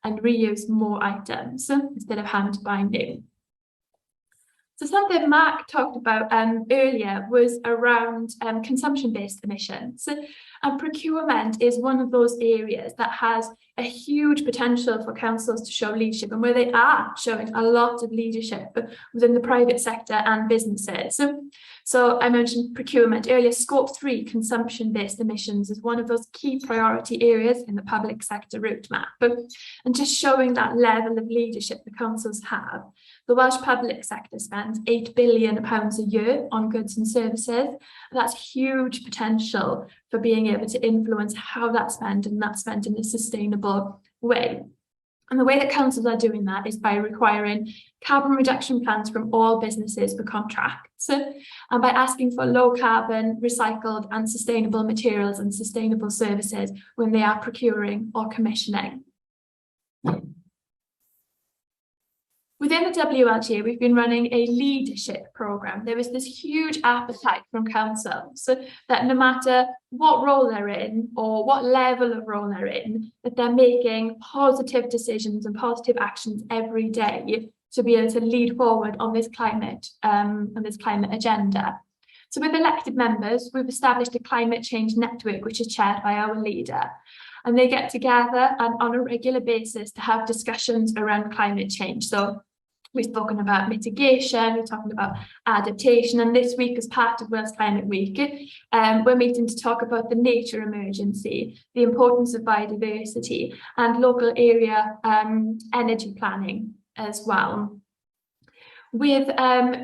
and reuse more items instead of having to buy new. So something Mark talked about earlier was around consumption-based emissions. And procurement is one of those areas that has a huge potential for councils to show leadership, and where they are showing a lot of leadership within the private sector and businesses. So I mentioned procurement earlier. Scope 3 consumption-based emissions is one of those key priority areas in the public sector roadmap. And just showing that level of leadership the councils have. The Welsh public sector spends £8 billion a year on goods and services. That's huge potential for being able to influence how that's spent, and that's spent in a sustainable way. And the way that councils are doing that is by requiring carbon reduction plans from all businesses for contracts, and by asking for low carbon, recycled and sustainable materials and sustainable services when they are procuring or commissioning. Within the WLGA, we've been running a leadership programme. There is this huge appetite from councils that no matter what role they're in or what level of role they're in, that they're making positive decisions and positive actions every day to be able to lead forward on this climate agenda. So with elected members, we've established a climate change network, which is chaired by our leader. And they get together and on a regular basis to have discussions around climate change. So we've spoken about mitigation, we're talking about adaptation, and this week as part of Wales Climate Week, we're meeting to talk about the nature emergency, the importance of biodiversity and local area energy planning as well. With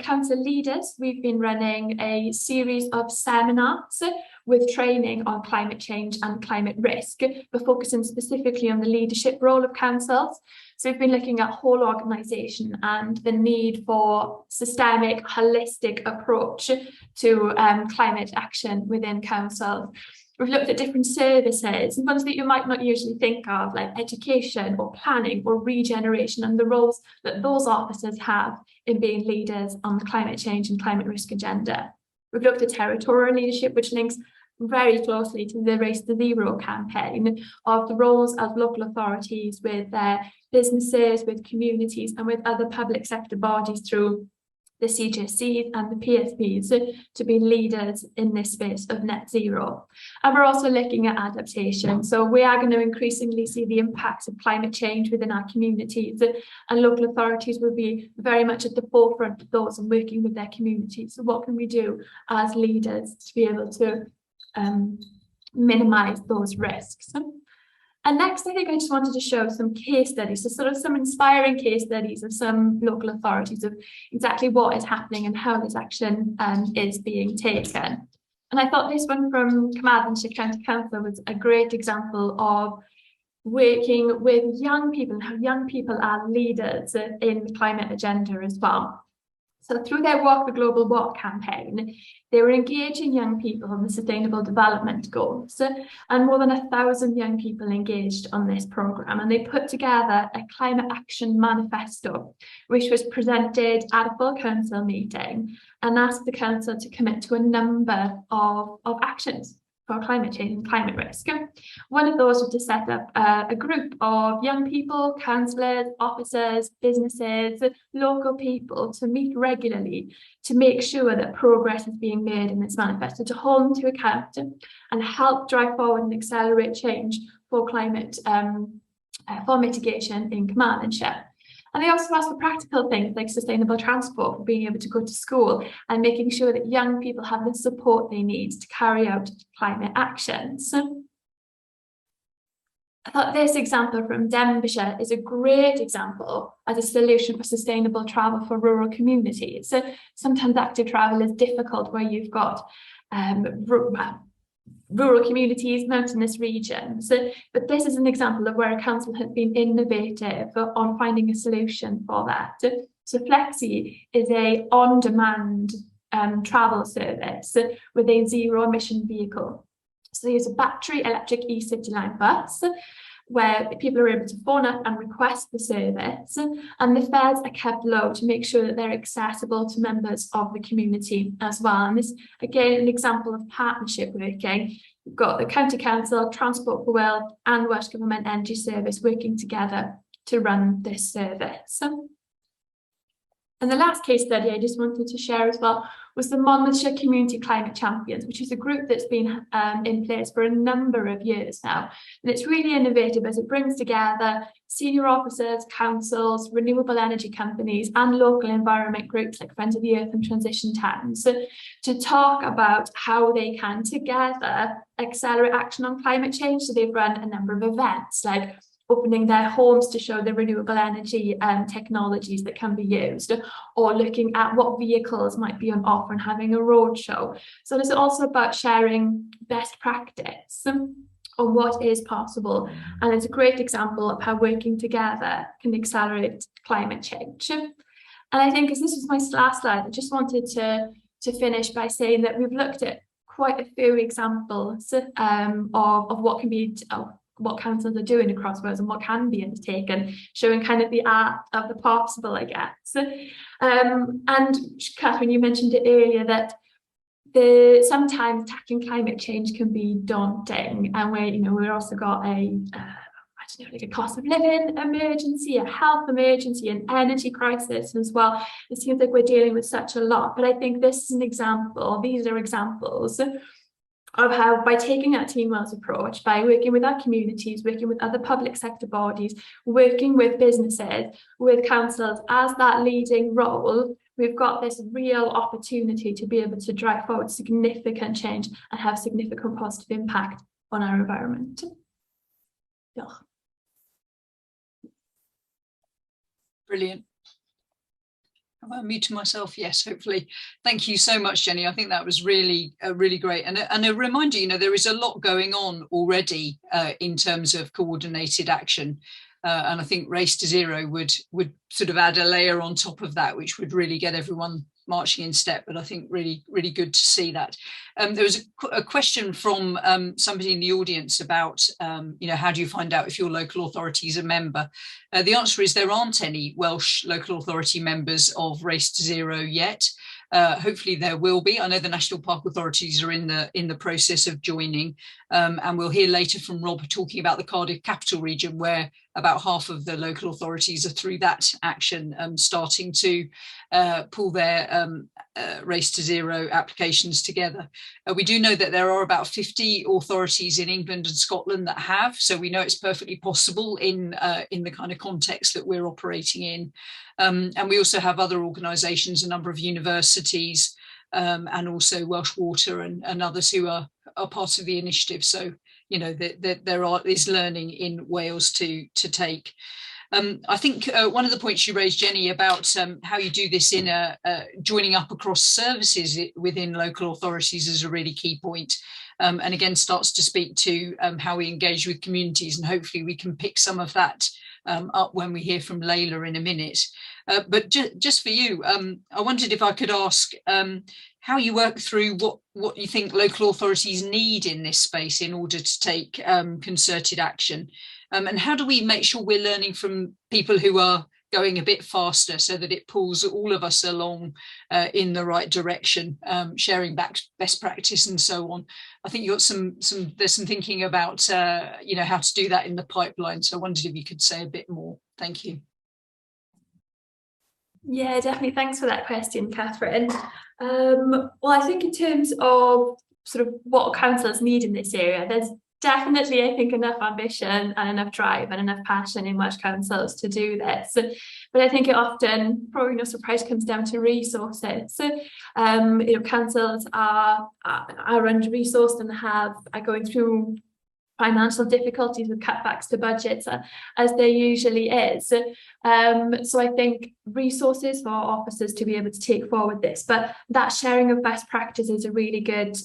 council leaders, we've been running a series of seminars with training on climate change and climate risk. We're focusing specifically on the leadership role of councils. So we've been looking at whole organisation and the need for systemic, holistic approach to climate action within council. We've looked at different services, ones that you might not usually think of, like education or planning or regeneration, and the roles that those officers have in being leaders on the climate change and climate risk agenda. We've looked at territorial leadership, which links very closely to the Race to Zero campaign, of the roles of local authorities with their businesses, with communities and with other public sector bodies through the CJCs and the PSPs to be leaders in this space of net zero. And we're also looking at adaptation. So we are going to increasingly see the impacts of climate change within our communities, and local authorities will be very much at the forefront of those and working with their communities. So what can we do as leaders to be able to minimise those risks? And next, I think I just wanted to show some case studies, so sort of some inspiring case studies of some local authorities of exactly what is happening and how this action is being taken. And I thought this one from Carmarthenshire County Council was a great example of working with young people and how young people are leaders in the climate agenda as well. So through their Walk the Global Walk campaign, they were engaging young people on the Sustainable Development Goals, and more than 1,000 young people engaged on this programme, and they put together a climate action manifesto, which was presented at a full council meeting and asked the council to commit to a number of actions for climate change and climate risk. One of those was to set up a group of young people, councillors, officers, businesses, local people to meet regularly to make sure that progress is being made in this manifesto, to hold them to account and help drive forward and accelerate change for climate, for mitigation in Carmarthenshire. And they also ask for practical things like sustainable transport, for being able to go to school and making sure that young people have the support they need to carry out climate actions. I thought this example from Denbighshire is a great example as a solution for sustainable travel for rural communities. So sometimes active travel is difficult where you've got rural communities, mountainous regions. But this is an example of where a council has been innovative on finding a solution for that. So Flexi is a on-demand travel service with a zero-emission vehicle. So there's a battery electric e-city line bus where people are able to phone up and request the service, and the fares are kept low to make sure that they're accessible to members of the community as well. And this, again, an example of partnership working. We've got the County Council, Transport for Wales and Welsh Government Energy Service working together to run this service. And the last case study I just wanted to share as well was the Monmouthshire Community Climate Champions, which is a group that's been in place for a number of years now. And it's really innovative as it brings together senior officers, councils, renewable energy companies, and local environment groups like Friends of the Earth and Transition Towns to talk about how they can together accelerate action on climate change. So they've run a number of events like opening their homes to show the renewable energy technologies that can be used, or looking at what vehicles might be on offer and having a roadshow. So it's also about sharing best practice on what is possible. And it's a great example of how working together can accelerate climate change. And I think, as this was my last slide, I just wanted to finish by saying that we've looked at quite a few examples of what can be what councils are doing across Wales and what can be undertaken, showing kind of the art of the possible, I guess. And Catherine, you mentioned it earlier that sometimes tackling climate change can be daunting, and we've also got like a cost of living emergency, a health emergency, an energy crisis as well. It seems like we're dealing with such a lot, but I think this is an example. These are examples of how, by taking that Team Wales approach, by working with our communities, working with other public sector bodies, working with businesses, with councils as that leading role, we've got this real opportunity to be able to drive forward significant change and have significant positive impact on our environment. Yeah. Brilliant. Have I muted myself? Yes, hopefully. Thank you so much, Jenny. I think that was really great. And a reminder, there is a lot going on already in terms of coordinated action. And I think Race to Zero would sort of add a layer on top of that, which would really get everyone marching in step. But I think really good to see that. There was a question from somebody in the audience about, how do you find out if your local authority is a member? The answer is there aren't any Welsh local authority members of Race to Zero yet. Hopefully there will be. I know the national park authorities are in the process of joining, and we'll hear later from Rob talking about the Cardiff capital region, where about half of the local authorities are through that action starting to pull their Race to Zero applications together. We do know that there are about 50 authorities in England and Scotland that have, so we know it's perfectly possible in the kind of context that we're operating in. And we also have other organisations, a number of universities, and also Welsh Water and others who are part of the initiative. So, there is learning in Wales to take. I think one of the points you raised, Jenny, about how you do this in joining up across services within local authorities is a really key point. And again, starts to speak to how we engage with communities, and hopefully we can pick some of that up when we hear from Layla in a minute. But just for you, I wondered if I could ask how you work through what you think local authorities need in this space in order to take concerted action. And how do we make sure we're learning from people who are going a bit faster so that it pulls all of us along in the right direction, sharing best practice and so on. I think you got there's some thinking about how to do that in the pipeline. So I wondered if you could say a bit more. Thank you. Yeah, definitely. Thanks for that question, Catherine. Well, I think in terms of sort of what councillors need in this area, there's definitely, I think, enough ambition and enough drive and enough passion in Welsh councils to do this. But I think it often, probably no surprise, comes down to resources. Councils are under-resourced and are going through financial difficulties with cutbacks to budgets, as there usually is. So I think resources for officers to be able to take forward this, but that sharing of best practice is a really good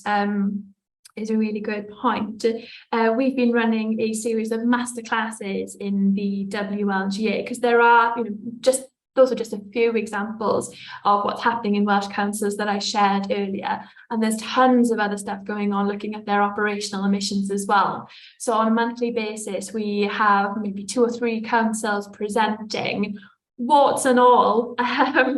is a really good point. We've been running a series of masterclasses in the WLGA because there are, those are just a few examples of what's happening in Welsh councils that I shared earlier. And there's tons of other stuff going on looking at their operational emissions as well. So on a monthly basis, we have maybe 2 or 3 councils presenting warts and all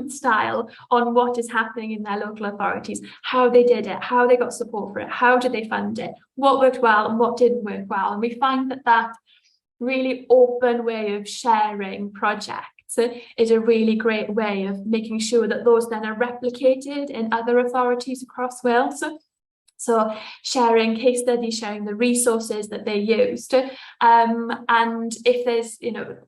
style on what is happening in their local authorities, how they did it, how they got support for it, how did they fund it, what worked well and what didn't work well. And we find that that really open way of sharing projects is a really great way of making sure that those then are replicated in other authorities across Wales. So sharing case studies, sharing the resources that they used. And if there's,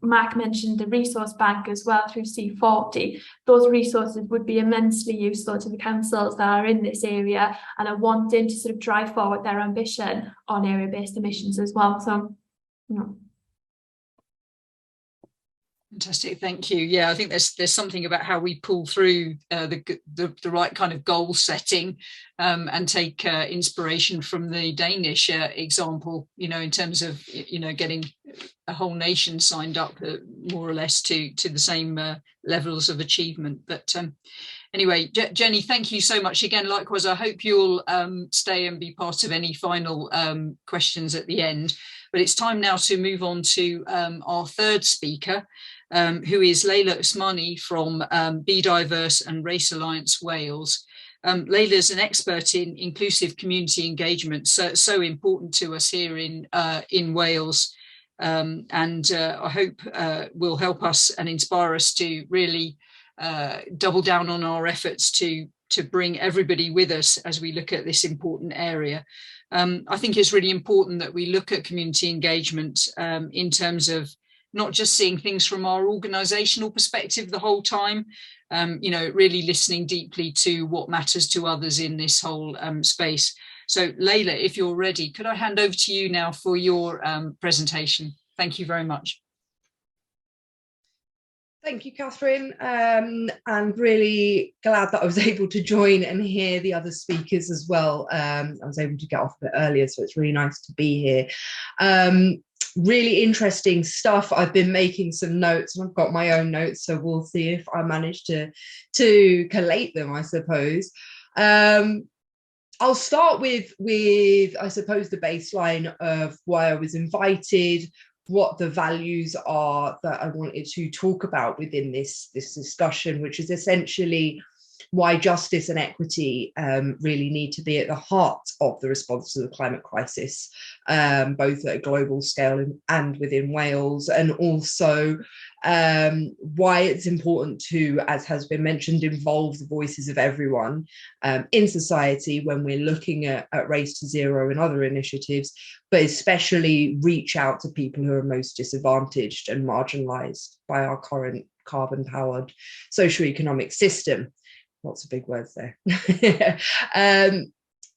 Mark mentioned the resource bank as well through C40, those resources would be immensely useful to the councils that are in this area and are wanting to sort of drive forward their ambition on area-based emissions as well. So, Fantastic, thank you. Yeah, I think there's something about how we pull through the right kind of goal setting and take inspiration from the Danish example, in terms of getting a whole nation signed up more or less to the same levels of achievement. But anyway, Jenny, thank you so much again. Likewise, I hope you'll stay and be part of any final questions at the end. But it's time now to move on to our third speaker, who is Leila Usmani from Be Diverse and Race Alliance Wales. Leila is an expert in inclusive community engagement, so important to us here in Wales, and I hope will help us and inspire us to really double down on our efforts to bring everybody with us as we look at this important area. I think it's really important that we look at community engagement in terms of not just seeing things from our organisational perspective the whole time, really listening deeply to what matters to others in this whole space. So Leila, if you're ready, could I hand over to you now for your presentation? Thank you very much. Thank you, Catherine. I'm really glad that I was able to join and hear the other speakers as well. I was able to get off a bit earlier, so it's really nice to be here. Really interesting stuff. I've been making some notes and I've got my own notes, so we'll see if I manage to collate them, I suppose. I'll start with I suppose the baseline of why I was invited, what the values are that I wanted to talk about within this discussion, which is essentially why justice and equity really need to be at the heart of the response to the climate crisis, both at a global scale and within Wales, and also why it's important to, as has been mentioned, involve the voices of everyone in society when we're looking at Race to Zero and other initiatives, but especially reach out to people who are most disadvantaged and marginalised by our current carbon-powered socioeconomic system. Lots of big words there.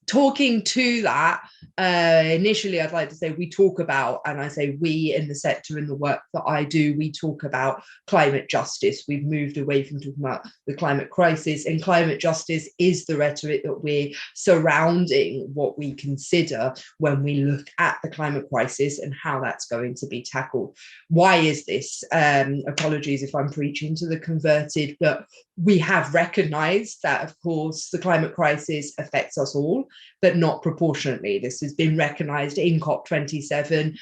Talking to that, initially I'd like to say we talk about, and I say we in the sector, in the work that I do, we talk about climate justice. We've moved away from talking about the climate crisis, and climate justice is the rhetoric that we're surrounding what we consider when we look at the climate crisis and how that's going to be tackled. Why is this? Apologies if I'm preaching to the converted, but we have recognised that, of course, the climate crisis affects us all, but not proportionately. This has been recognised in COP27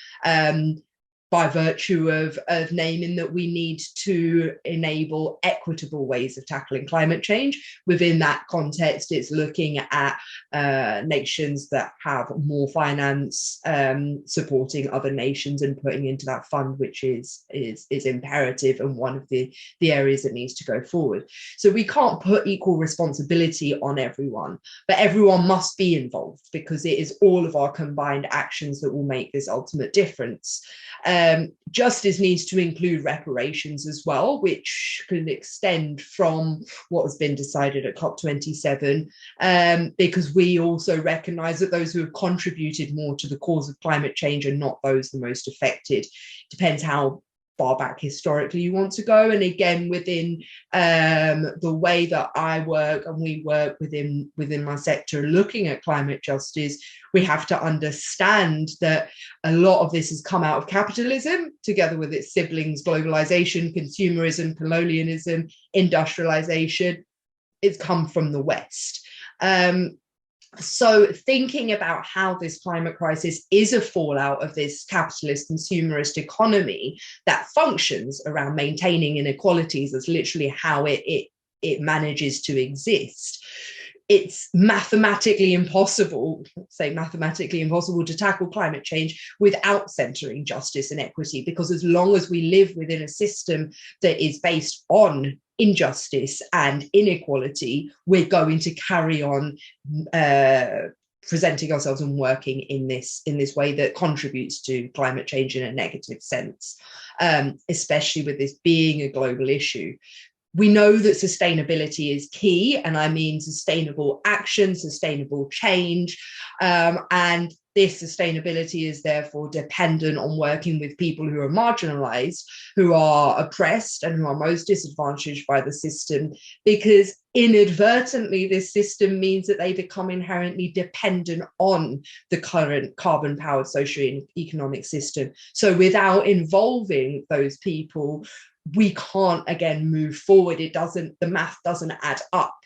by virtue of naming that we need to enable equitable ways of tackling climate change. Within that context, it's looking at nations that have more finance, supporting other nations and putting into that fund, which is imperative and one of the areas that needs to go forward. So we can't put equal responsibility on everyone, but everyone must be involved because it is all of our combined actions that will make this ultimate difference. Justice needs to include reparations as well, which can extend from what has been decided at COP27, because we also recognise that those who have contributed more to the cause of climate change are not those the most affected. Depends how far back historically you want to go. And again, within the way that I work and we work within my sector looking at climate justice, we have to understand that a lot of this has come out of capitalism, together with its siblings, globalization, consumerism, colonialism, industrialization. It's come from the West. So thinking about how this climate crisis is a fallout of this capitalist consumerist economy that functions around maintaining inequalities, is literally how it manages to exist. It's mathematically impossible to tackle climate change without centering justice and equity, because as long as we live within a system that is based on injustice and inequality, we're going to carry on presenting ourselves and working in this way that contributes to climate change in a negative sense, especially with this being a global issue. We know that sustainability is key, and I mean sustainable action, sustainable change, and this sustainability is therefore dependent on working with people who are marginalized, who are oppressed, and who are most disadvantaged by the system, because inadvertently this system means that they become inherently dependent on the current carbon-powered socio-economic system. So without involving those people, we can't again move forward. The math doesn't add up.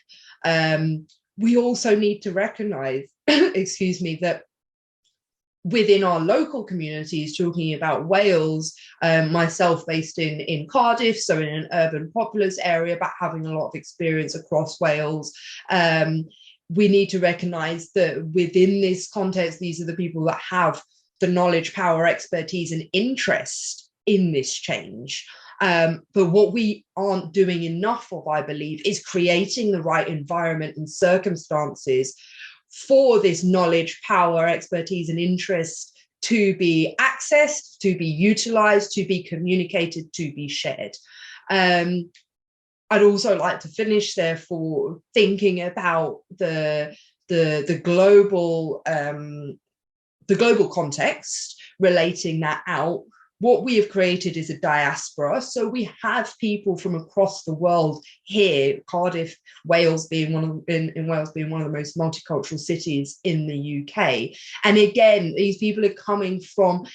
We also need to recognize, that within our local communities, talking about Wales, myself based in Cardiff, so in an urban populous area, but having a lot of experience across Wales, we need to recognize that within this context, these are the people that have the knowledge, power, expertise, and interest in this change. But what we aren't doing enough of, I believe, is creating the right environment and circumstances for this knowledge, power, expertise, and interest to be accessed, to be utilized, to be communicated, to be shared. I'd also like to finish, therefore, thinking about the global context, relating that out. What we have created is a diaspora. So we have people from across the world here, Cardiff, Wales being one of the most multicultural cities in the UK. And again, these people are coming from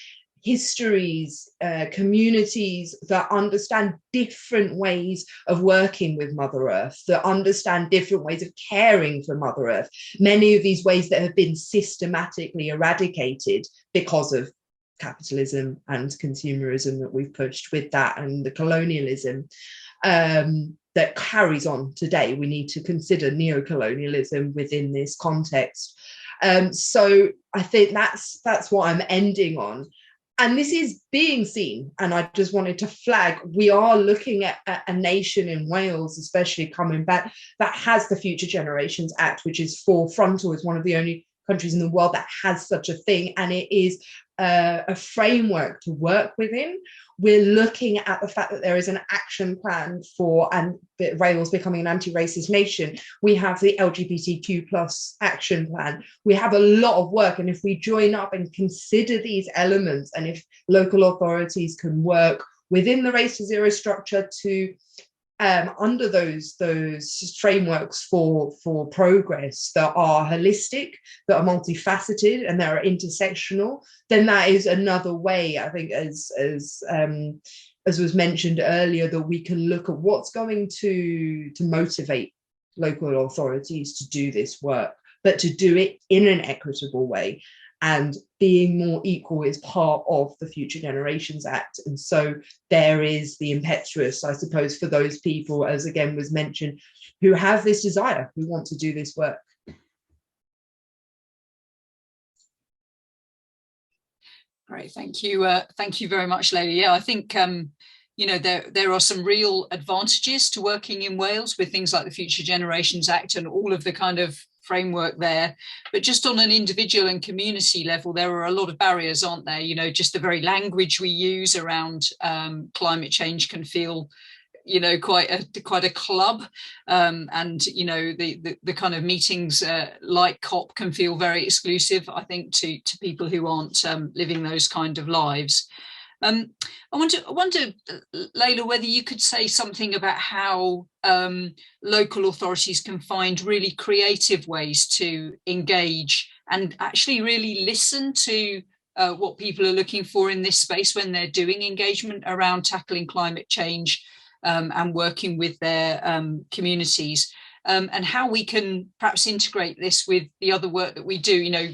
histories, communities that understand different ways of working with Mother Earth, that understand different ways of caring for Mother Earth. Many of these ways that have been systematically eradicated because of capitalism and consumerism that we've pushed with that, and the colonialism that carries on today. We need to consider neocolonialism within this context. So I think that's what I'm ending on. And this is being seen, and I just wanted to flag, we are looking at a nation in Wales, especially coming back, that has the Future Generations Act, which is forefrontal. It's one of the only countries in the world that has such a thing, and it is a framework to work within. We're looking at the fact that there is an action plan for Wales becoming an anti-racist nation. We have the LGBTQ plus action plan. We have a lot of work, and if we join up and consider these elements, and if local authorities can work within the Race to Zero structure to under those frameworks for progress that are holistic, that are multifaceted, and that are intersectional, then that is another way, I think, as was mentioned earlier, that we can look at what's going to motivate local authorities to do this work, but to do it in an equitable way. And being more equal is part of the Future Generations Act. And so there is the impetus, I suppose, for those people, as again was mentioned, who have this desire, who want to do this work. Great, thank you. Thank you very much, Leila. Yeah, I think there are some real advantages to working in Wales with things like the Future Generations Act and all of the kind of framework there, but just on an individual and community level, there are a lot of barriers, aren't there? Just the very language we use around climate change can feel, quite a club, and the kind of meetings like COP can feel very exclusive, I think, to people who aren't living those kind of lives. I wonder, Layla, whether you could say something about how local authorities can find really creative ways to engage and actually really listen to what people are looking for in this space when they're doing engagement around tackling climate change and working with their communities, and how we can perhaps integrate this with the other work that we do. You know,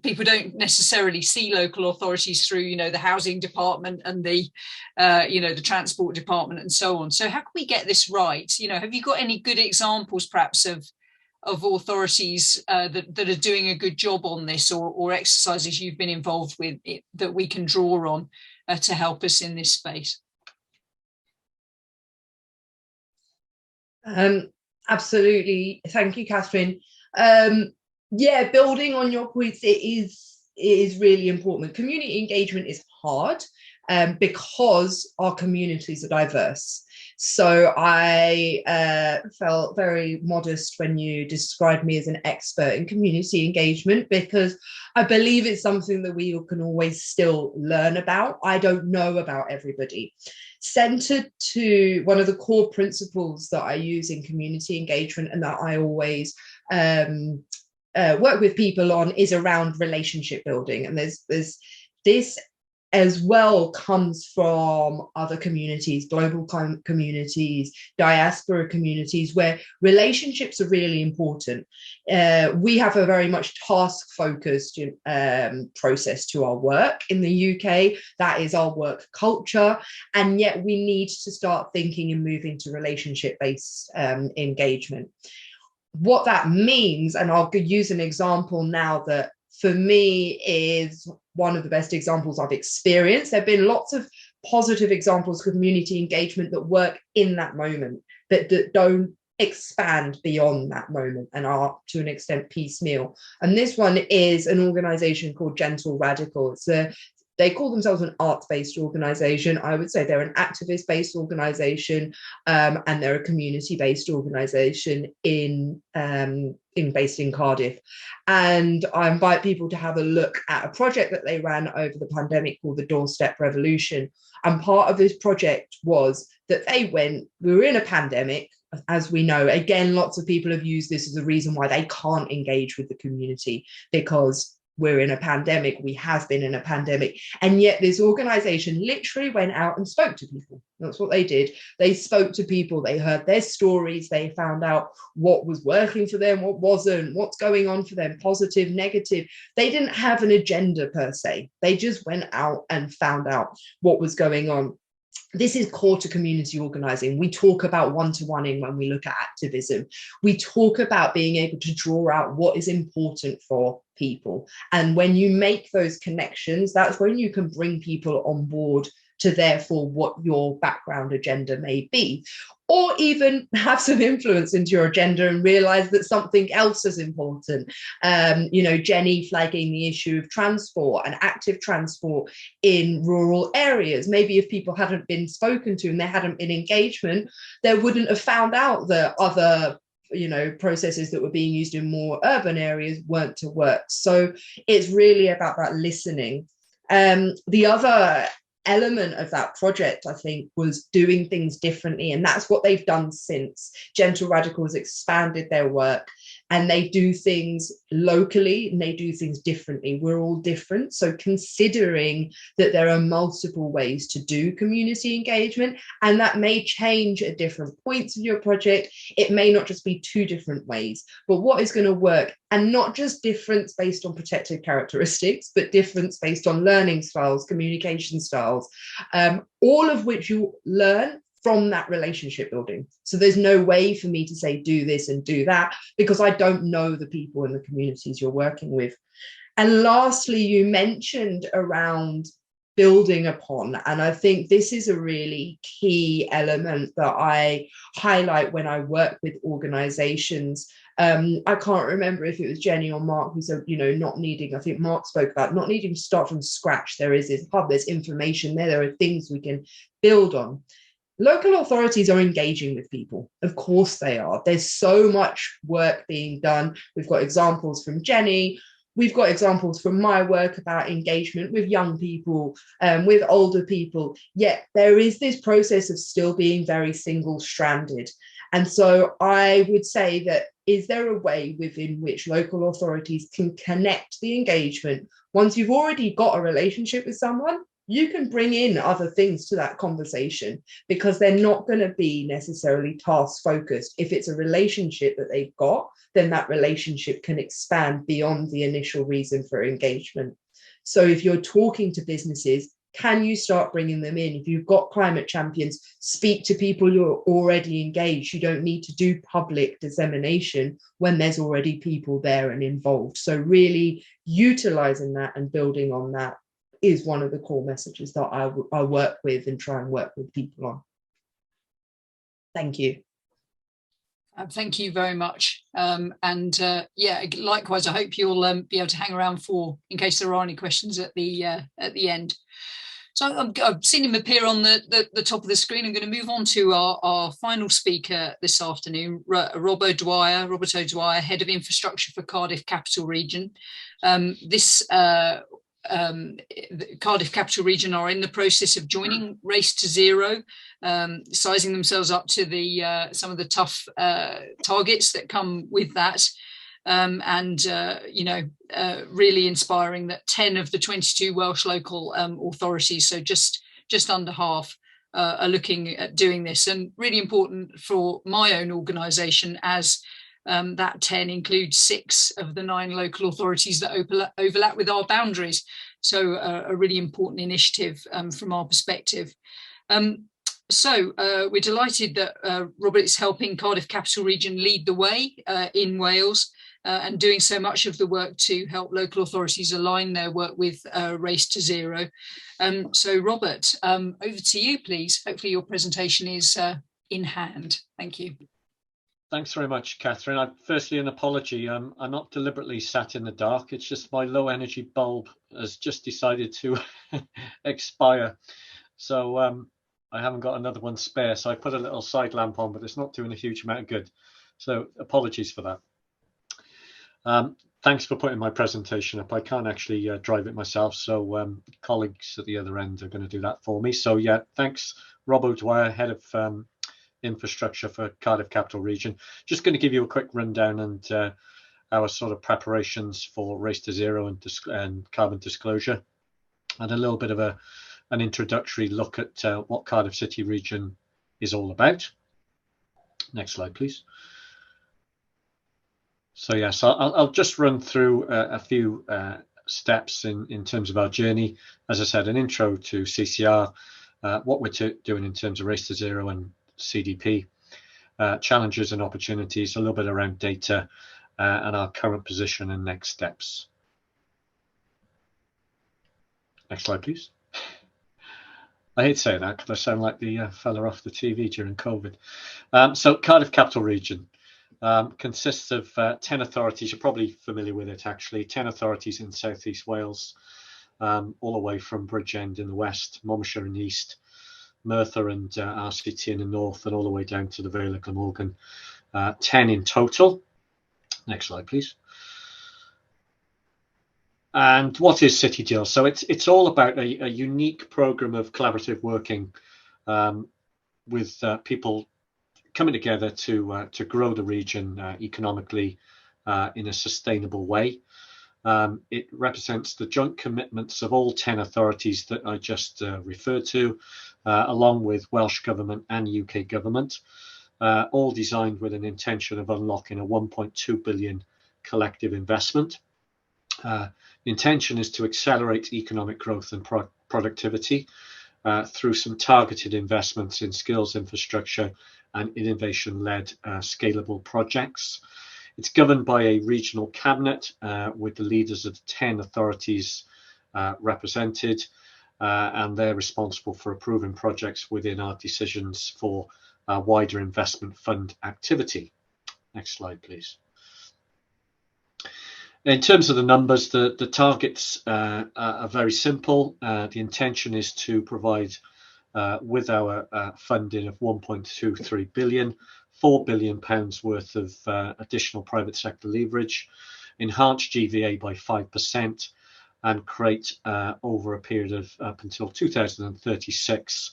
people don't necessarily see local authorities through, you know, the housing department and the, you know, the transport department and so on. So how can we get this right? You know, have you got any good examples perhaps of authorities that are doing a good job on this, or exercises you've been involved with that we can draw on to help us in this space? Absolutely. Thank you, Catherine. Yeah, building on your points, it is really important. Community engagement is hard because our communities are diverse. So I felt very modest when you described me as an expert in community engagement, because I believe it's something that we can always still learn about. I don't know about everybody. Centered to one of the core principles that I use in community engagement and that I always work with people on is around relationship building. And there's this as well comes from other communities, global communities, diaspora communities, where relationships are really important. We have a very much task-focused process to our work in the UK. That is our work culture. And yet we need to start thinking and moving to relationship-based engagement. What that means, and I'll use an example now that for me is one of the best examples I've experienced. There have been lots of positive examples of community engagement that work in that moment, but that don't expand beyond that moment and are to an extent piecemeal. And this one is an organization called Gentle Radical. They call themselves an arts-based organization. I would say they're an activist-based organization, and they're a community-based organization based in Cardiff. And I invite people to have a look at a project that they ran over the pandemic called the Doorstep Revolution. And part of this project was that we were in a pandemic, as we know. Again, lots of people have used this as a reason why they can't engage with the community, because we're in a pandemic, we have been in a pandemic. And yet this organization literally went out and spoke to people. That's what they did. They spoke to people, they heard their stories, they found out what was working for them, what wasn't, what's going on for them, positive, negative. They didn't have an agenda per se. They just went out and found out what was going on. This is core to community organizing. We talk about one-to-oneing when we look at activism. We talk about being able to draw out what is important for people. And when you make those connections, that's when you can bring people on board to therefore what your background agenda may be, or even have some influence into your agenda and realize that something else is important. You know, Jenny flagging the issue of transport and active transport in rural areas. Maybe if people hadn't been spoken to and there hadn't been engagement, they wouldn't have found out that other processes that were being used in more urban areas weren't to work. So it's really about that listening. The other element of that project, I think, was doing things differently, and that's what they've done since. Gentle Radical has expanded their work, and they do things locally and they do things differently. We're all different, so considering that there are multiple ways to do community engagement, and that may change at different points of your project. It may not just be two different ways, but what is going to work, and not just difference based on protected characteristics, but difference based on learning styles, communication styles, all of which you learn from that relationship building. So there's no way for me to say do this and do that, because I don't know the people in the communities you're working with. And lastly, you mentioned around building upon, and I think this is a really key element that I highlight when I work with organizations. I can't remember if it was Jenny or Mark who said, not needing, I think Mark spoke about not needing to start from scratch. There is this hub, there's information there are things we can build on. Local authorities are engaging with people. Of course they are. There's so much work being done. We've got examples from Jenny. we've got examples from my work about engagement with young people, with older people, yet there is this process of still being very single-stranded. And so I would say that, is there a way within which local authorities can connect the engagement? Once you've already got a relationship with someone, you can bring in other things to that conversation, because they're not going to be necessarily task focused. If it's a relationship that they've got, then that relationship can expand beyond the initial reason for engagement. So if you're talking to businesses, can you start bringing them in? If you've got climate champions, speak to people who are already engaged. You don't need to do public dissemination when there's already people there and involved. So really utilizing that and building on that is one of the core messages that I work with and try and work with people on. Thank you. Thank you very much. Yeah, likewise, I hope you'll be able to hang around in case there are any questions at the end. So I've seen him appear on the top of the screen. I'm going to move on to our final speaker this afternoon, Rob O'Dwyer, Head of Infrastructure for Cardiff Capital Region. The Cardiff Capital Region are in the process of joining Race to Zero, sizing themselves up to some of the tough targets that come with that. Really inspiring that 10 of the 22 Welsh local authorities, so just under half, are looking at doing this, and really important for my own organisation, as that 10 includes 6 of the 9 local authorities that overlap with our boundaries. So a really important initiative from our perspective. So we're delighted that Robert is helping Cardiff Capital Region lead the way in Wales, and doing so much of the work to help local authorities align their work with Race to Zero. So Robert, over to you, please. Hopefully your presentation is in hand. Thank you. Thanks very much, Catherine. Firstly, an apology. I'm not deliberately sat in the dark. It's just my low energy bulb has just decided to expire. So I haven't got another one spare. So I put a little side lamp on, but it's not doing a huge amount of good. So apologies for that. Thanks for putting my presentation up. I can't actually drive it myself, so colleagues at the other end are going to do that for me. So yeah, thanks, Rob O'Dwyer, Head of Infrastructure for Cardiff Capital Region. Just going to give you a quick rundown and our sort of preparations for Race to Zero and carbon disclosure, and a little bit of an introductory look at what Cardiff City Region is all about. Next slide, please. So yes, I'll just run through a few steps in terms of our journey. As I said, an intro to CCR, what we're doing in terms of Race to Zero and CDP, challenges and opportunities, a little bit around data, and our current position and next steps. Next slide, please. I hate saying that because I sound like the fella off the TV during COVID. So Cardiff Capital Region consists of 10 authorities. You're probably familiar with it, actually. 10 authorities in South East Wales, all the way from Bridgend in the west, Monmouthshire in the east, Merthyr and RCT in the north, and all the way down to the Vale of Glamorgan. 10 in total. Next slide, please. And what is City Deal? So it's all about a unique program of collaborative working with people coming together to grow the region economically in a sustainable way. It represents the joint commitments of all 10 authorities that I just referred to, along with Welsh Government and UK Government, all designed with an intention of unlocking a 1.2 billion collective investment. The intention is to accelerate economic growth and productivity through some targeted investments in skills infrastructure and innovation-led scalable projects. It's governed by a regional cabinet with the leaders of the 10 authorities represented, and they're responsible for approving projects within our decisions for wider investment fund activity. Next slide, please. In terms of the numbers, the targets are very simple. The intention is to provide, with our funding of 1.23 billion, £4 billion worth of additional private sector leverage. enhance GVA by 5%, and create over a period of up until 2036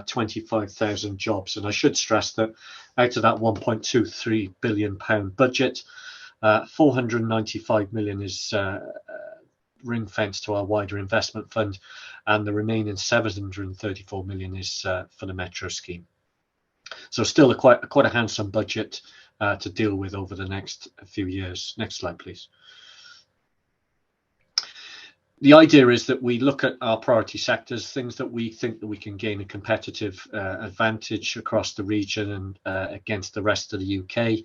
25,000 jobs. And I should stress that out of that 1.23 billion pound budget, 495 million is ring fenced to our wider investment fund, and the remaining 734 million is for the Metro scheme. So still quite a handsome budget to deal with over the next few years. Next slide, please. The idea is that we look at our priority sectors, things that we think that we can gain a competitive advantage across the region and against the rest of the UK.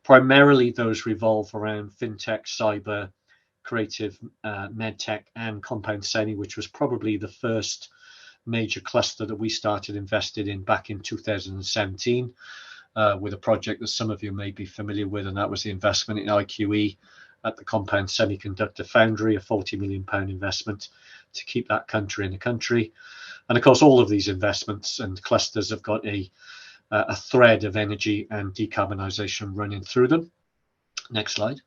Primarily those revolve around fintech, cyber, creative, medtech and compound semi, which was probably the first major cluster that we started invested in back in 2017 with a project that some of you may be familiar with, and that was the investment in IQE at the Compound Semiconductor Foundry, a £40 million investment to keep that country in the country. And of course, all of these investments and clusters have got a thread of energy and decarbonisation running through them. Next slide.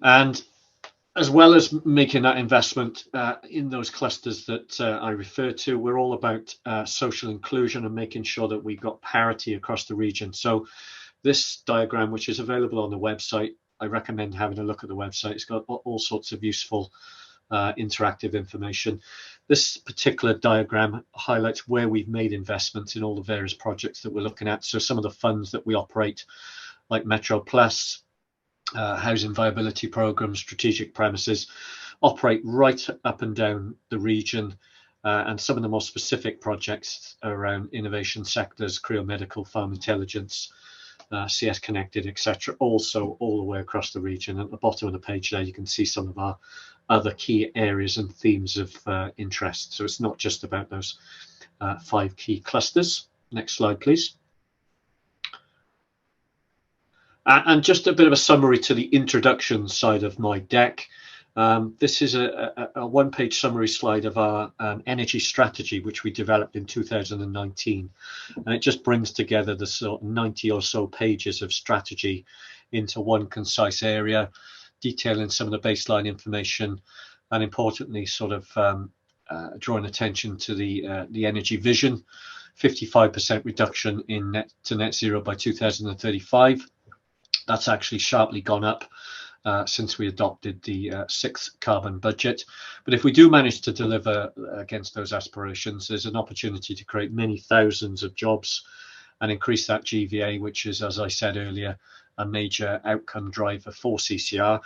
And as well as making that investment in those clusters that I referred to, we're all about social inclusion and making sure that we've got parity across the region. So this diagram, which is available on the website, I recommend having a look at the website. It's got all sorts of useful interactive information. This particular diagram highlights where we've made investments in all the various projects that we're looking at. So some of the funds that we operate, like Metro Plus, housing viability programs, strategic premises, operate right up and down the region. And some of the more specific projects around innovation sectors, Creo Medical, Farm Intelligence, CS Connected, etc., also all the way across the region. At the bottom of the page there, you can see some of our other key areas and themes of interest. So it's not just about those 5 key clusters. Next slide, please. And just a bit of a summary to the introduction side of my deck. This is a one-page summary slide of our energy strategy, which we developed in 2019. And it just brings together the sort of 90 or so pages of strategy into one concise area, detailing some of the baseline information, and importantly, sort of drawing attention to the energy vision, 55% reduction in net zero by 2035. That's actually sharply gone up since we adopted the 6th carbon budget. But if we do manage to deliver against those aspirations, there's an opportunity to create many thousands of jobs and increase that GVA, which is, as I said earlier, a major outcome driver for CCR.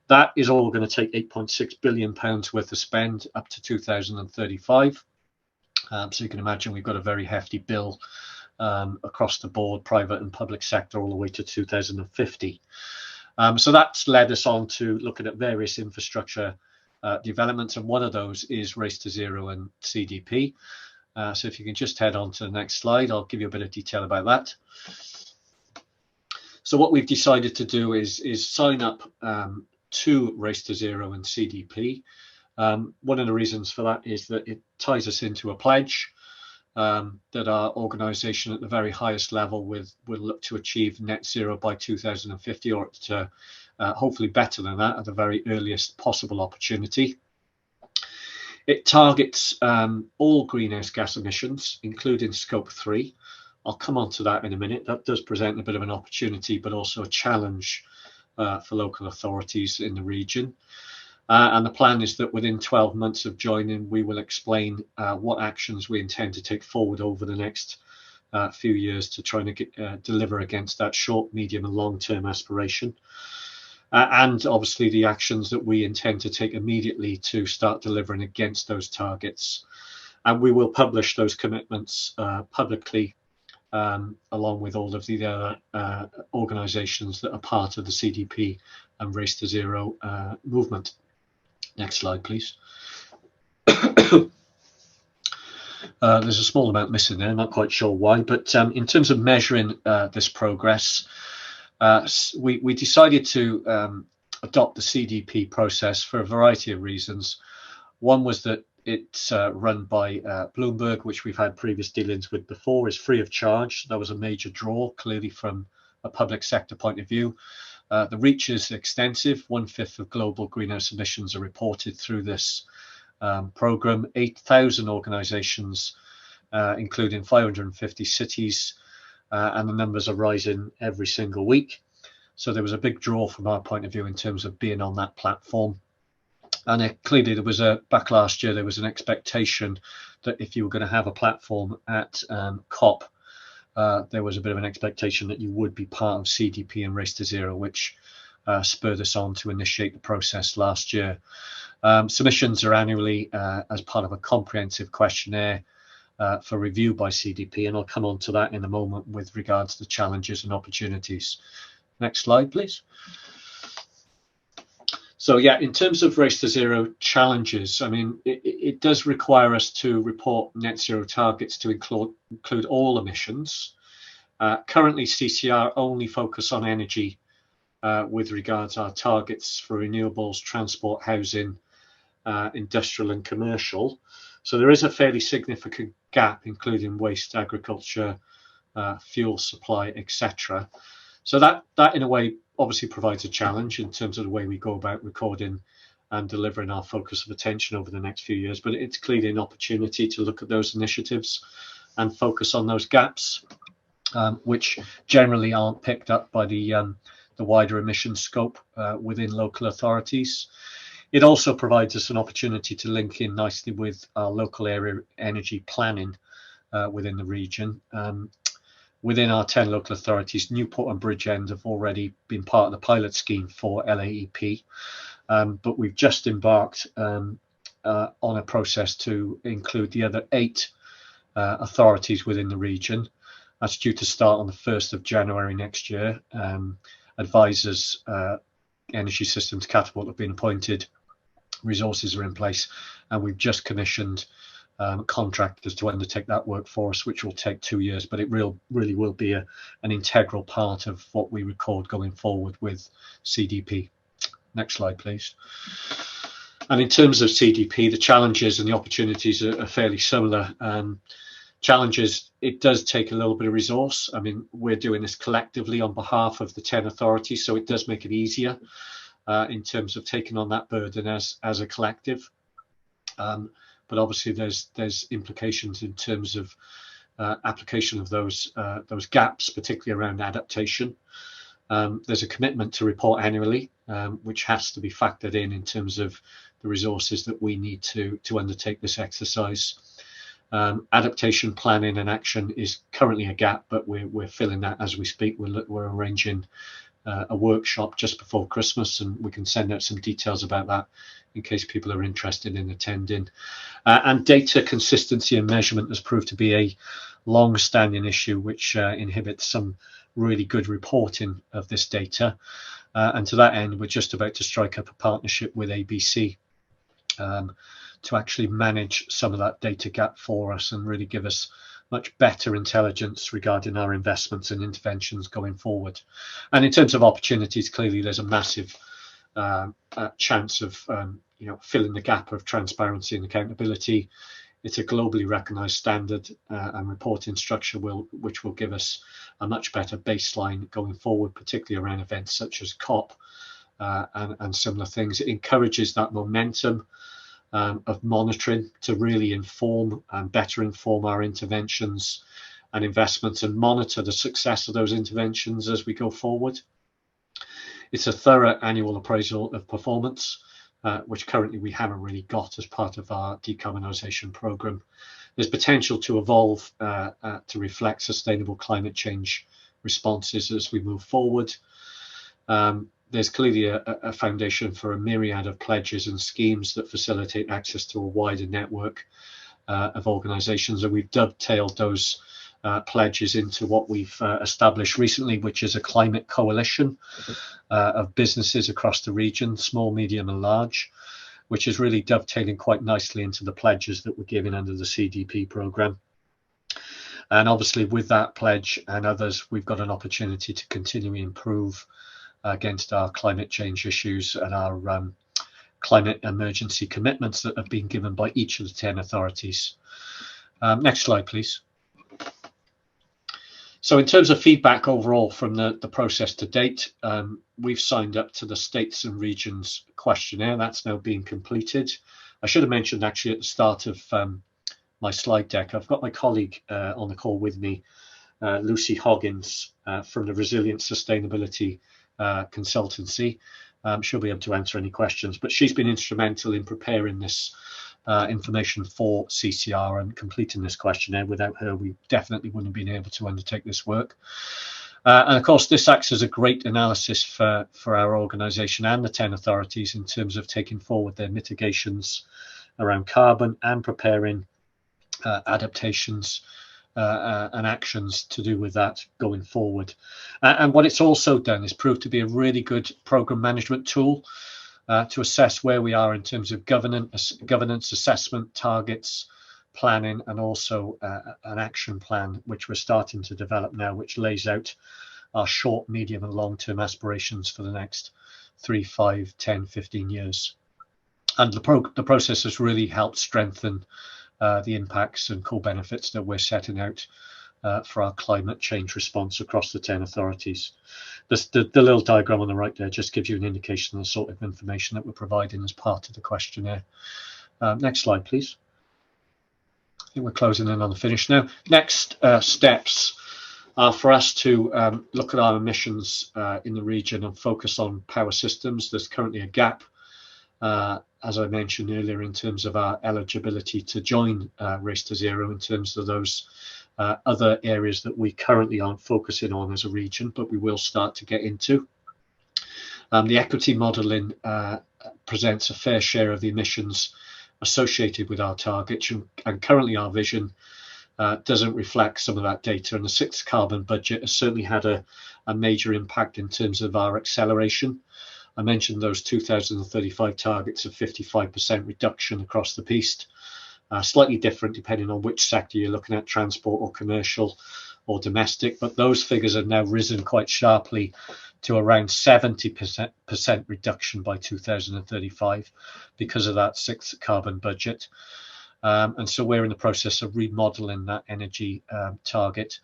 That is all going to take £8.6 billion worth of spend up to 2035. So you can imagine we've got a very hefty bill across the board, private and public sector, all the way to 2050. So that's led us on to looking at various infrastructure developments, and one of those is Race to Zero and CDP. So if you can just head on to the next slide, I'll give you a bit of detail about that. So what we've decided to do is sign up to Race to Zero and CDP. One of the reasons for that is that it ties us into a pledge that our organisation at the very highest level will look to achieve net zero by 2050, or to hopefully better than that at the very earliest possible opportunity. It targets all greenhouse gas emissions, including Scope 3. I'll come on to that in a minute. That does present a bit of an opportunity, but also a challenge for local authorities in the region. And the plan is that within 12 months of joining, we will explain what actions we intend to take forward over the next few years to try and deliver against that short, medium and long-term aspiration. And obviously the actions that we intend to take immediately to start delivering against those targets. And we will publish those commitments publicly, along with all of the other organisations that are part of the CDP and Race to Zero movement. Next slide, please. There's a small amount missing there, not quite sure why, but in terms of measuring this progress, we decided to adopt the CDP process for a variety of reasons. One was that it's run by Bloomberg, which we've had previous dealings with before, is free of charge. That was a major draw, clearly, from a public sector point of view. The reach is extensive. 1/5 of global greenhouse emissions are reported through this program. 8,000 organisations, including 550 cities, and the numbers are rising every single week. So there was a big draw from our point of view in terms of being on that platform. And clearly there was back last year, there was an expectation that if you were going to have a platform at COP, there was a bit of an expectation that you would be part of CDP and Race to Zero, which spurred us on to initiate the process last year. Submissions are annually as part of a comprehensive questionnaire for review by CDP, and I'll come on to that in a moment with regards to challenges and opportunities. Next slide, please. So yeah, in terms of Race to Zero challenges, I mean, it does require us to report net zero targets to include all emissions. Currently, CCR only focus on energy with regards to our targets for renewables, transport, housing, industrial and commercial. So there is a fairly significant gap, including waste, agriculture, fuel supply, etc. So that in a way obviously provides a challenge in terms of the way we go about recording and delivering our focus of attention over the next few years. But it's clearly an opportunity to look at those initiatives and focus on those gaps, which generally aren't picked up by the wider emission scope within local authorities. It also provides us an opportunity to link in nicely with our local area energy planning within the region. Within our 10 local authorities, Newport and Bridgend have already been part of the pilot scheme for LAEP, but we've just embarked on a process to include the other 8 authorities within the region. That's due to start on the 1st of January next year. Advisors, Energy Systems Catapult have been appointed, resources are in place, and we've just commissioned contractors to undertake that work for us, which will take 2 years, but it really will be an integral part of what we record going forward with CDP. Next slide, please. And in terms of CDP, the challenges and the opportunities are fairly similar. Challenges, it does take a little bit of resource. I mean, we're doing this collectively on behalf of the 10 authorities, so it does make it easier in terms of taking on that burden as a collective. But obviously there's implications in terms of application of those gaps, particularly around adaptation. There's a commitment to report annually, which has to be factored in terms of the resources that we need to undertake this exercise. Adaptation planning and action is currently a gap, but we're filling that as we speak. We're arranging a workshop just before Christmas, and we can send out some details about that in case people are interested in attending. And data consistency and measurement has proved to be a long-standing issue which inhibits some really good reporting of this data. And to that end, we're just about to strike up a partnership with ABC to actually manage some of that data gap for us and really give us much better intelligence regarding our investments and interventions going forward. And in terms of opportunities, clearly there's a massive chance of filling the gap of transparency and accountability. It's a globally recognized standard and reporting structure which will give us a much better baseline going forward, particularly around events such as COP and similar things. It encourages that momentum of monitoring to really inform and better inform our interventions and investments and monitor the success of those interventions as we go forward. It's a thorough annual appraisal of performance, which currently we haven't really got as part of our decarbonisation programme. There's potential to evolve to reflect sustainable climate change responses as we move forward. There's clearly a foundation for a myriad of pledges and schemes that facilitate access to a wider network of organisations, and we've dovetailed those pledges into what we've established recently, which is a climate coalition of businesses across the region, small, medium and large, which is really dovetailing quite nicely into the pledges that we're giving under the CDP programme. And obviously with that pledge and others, we've got an opportunity to continually improve against our climate change issues and our climate emergency commitments that have been given by each of the 10 authorities. Next slide, please. So in terms of feedback overall from the process to date, we've signed up to the States and Regions questionnaire. That's now being completed. I should have mentioned actually at the start of my slide deck, I've got my colleague on the call with me, Lucy Hoggins from the Resilient Sustainability Consultancy. She'll be able to answer any questions, but she's been instrumental in preparing this information for CCR and completing this questionnaire. Without her, we definitely wouldn't have been able to undertake this work. And of course, this acts as a great analysis for our organisation and the 10 authorities in terms of taking forward their mitigations around carbon and preparing adaptations and actions to do with that going forward. And what it's also done is proved to be a really good programme management tool to assess where we are in terms of governance assessment, targets, planning, and also an action plan, which we're starting to develop now, which lays out our short, medium, and long-term aspirations for the next 3, 5, 10, 15 years. And the process has really helped strengthen the impacts and core benefits that we're setting out for our climate change response across the 10 authorities. The little diagram on the right there just gives you an indication of the sort of information that we're providing as part of the questionnaire. Next slide, please. I think we're closing in on the finish now. Next steps are for us to look at our emissions in the region and focus on power systems. There's currently a gap, as I mentioned earlier, in terms of our eligibility to join Race to Zero in terms of those other areas that we currently aren't focusing on as a region, but we will start to get into. The equity modelling presents a fair share of the emissions associated with our targets, and currently our vision doesn't reflect some of that data, and the 6th carbon budget has certainly had a major impact in terms of our acceleration. I mentioned those 2035 targets of 55% reduction across the piece. Slightly different depending on which sector you're looking at, transport or commercial or domestic, but those figures have now risen quite sharply to around 70% reduction by 2035 because of that 6th carbon budget. And so we're in the process of remodeling that energy target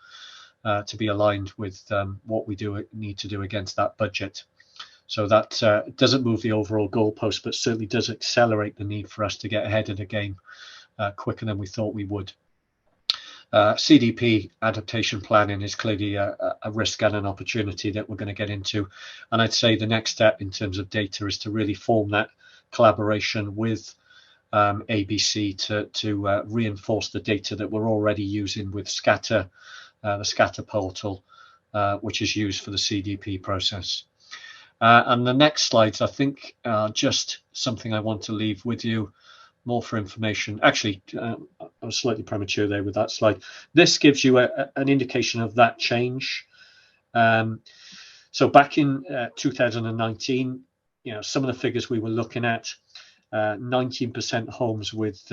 to be aligned with what we need to do against that budget. So that doesn't move the overall goalpost, but certainly does accelerate the need for us to get ahead of the game quicker than we thought we would. CDP adaptation planning is clearly a risk and an opportunity that we're going to get into. And I'd say the next step in terms of data is to really form that collaboration with ABC to reinforce the data that we're already using with Scatter, the Scatter portal, which is used for the CDP process. And the next slides, I think, are just something I want to leave with you. More for information. Actually, I was slightly premature there with that slide. This gives you an indication of that change. So back in 2019, some of the figures we were looking at, 19% homes with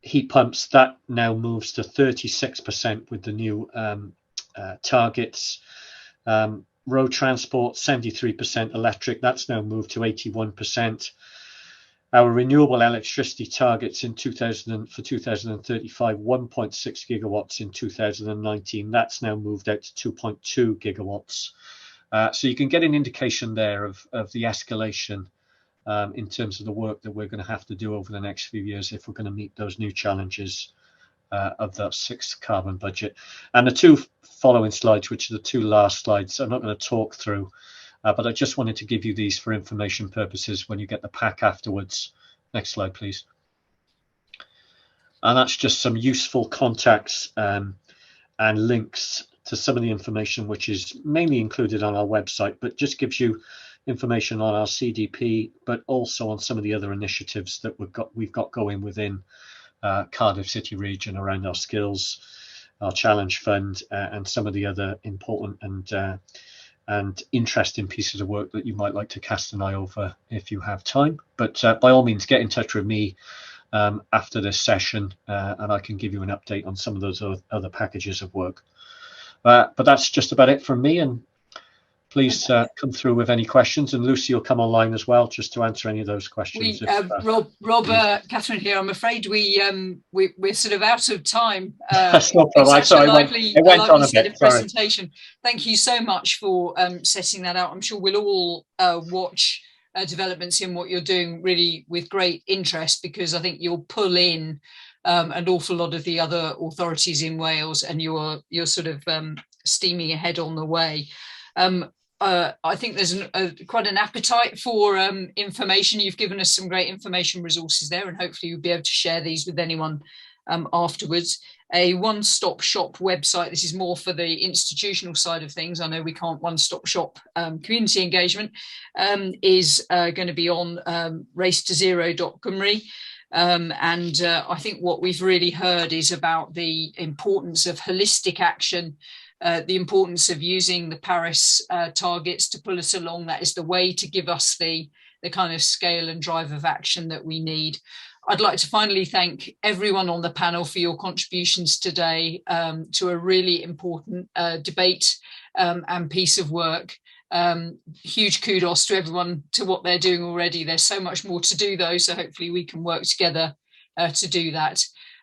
heat pumps. That now moves to 36% with the new targets. Road transport, 73% electric. That's now moved to 81%. Our renewable electricity targets for 2035, 1.6 gigawatts in 2019. That's now moved out to 2.2 gigawatts. So you can get an indication there of the escalation in terms of the work that we're going to have to do over the next few years if we're going to meet those new challenges of that 6th carbon budget. And the two following slides, which are the two last slides, I'm not going to talk through, but I just wanted to give you these for information purposes when you get the pack afterwards. Next slide, please. And that's just some useful contacts and links to some of the information which is mainly included on our website, but just gives you information on our CDP, but also on some of the other initiatives that we've got going within Cardiff City region around our skills, our challenge fund, and some of the other important and interesting pieces of work that you might like to cast an eye over if you have time. But by all means, get in touch with me after this session, and I can give you an update on some of those other packages of work. But that's just about it from me, and please come through with any questions, and Lucy will come online as well just to answer any of those questions. Rob, Catherine here. I'm afraid we're sort of out of time. That's no problem. It's such a lively set of presentation. Thank you so much for setting that out. I'm sure we'll all watch developments in what you're doing really with great interest, because I think you'll pull in an awful lot of the other authorities in Wales, and you're sort of steaming ahead on the way. I think there's quite an appetite for information. You've given us some great information resources there, and hopefully you'll be able to share these with anyone afterwards. A one-stop shop website, this is more for the institutional side of things, I know we can't one-stop shop community engagement, is going to be on racetozero.cymru. And I think what we've really heard is about the importance of holistic action, the importance of using the Paris targets to pull us along. That is the way to give us the kind of scale and drive of action that we need. I'd like to finally thank everyone on the panel for your contributions today to a really important debate and piece of work. Huge kudos to everyone to what they're doing already. There's so much more to do though, so hopefully we can work together to do that.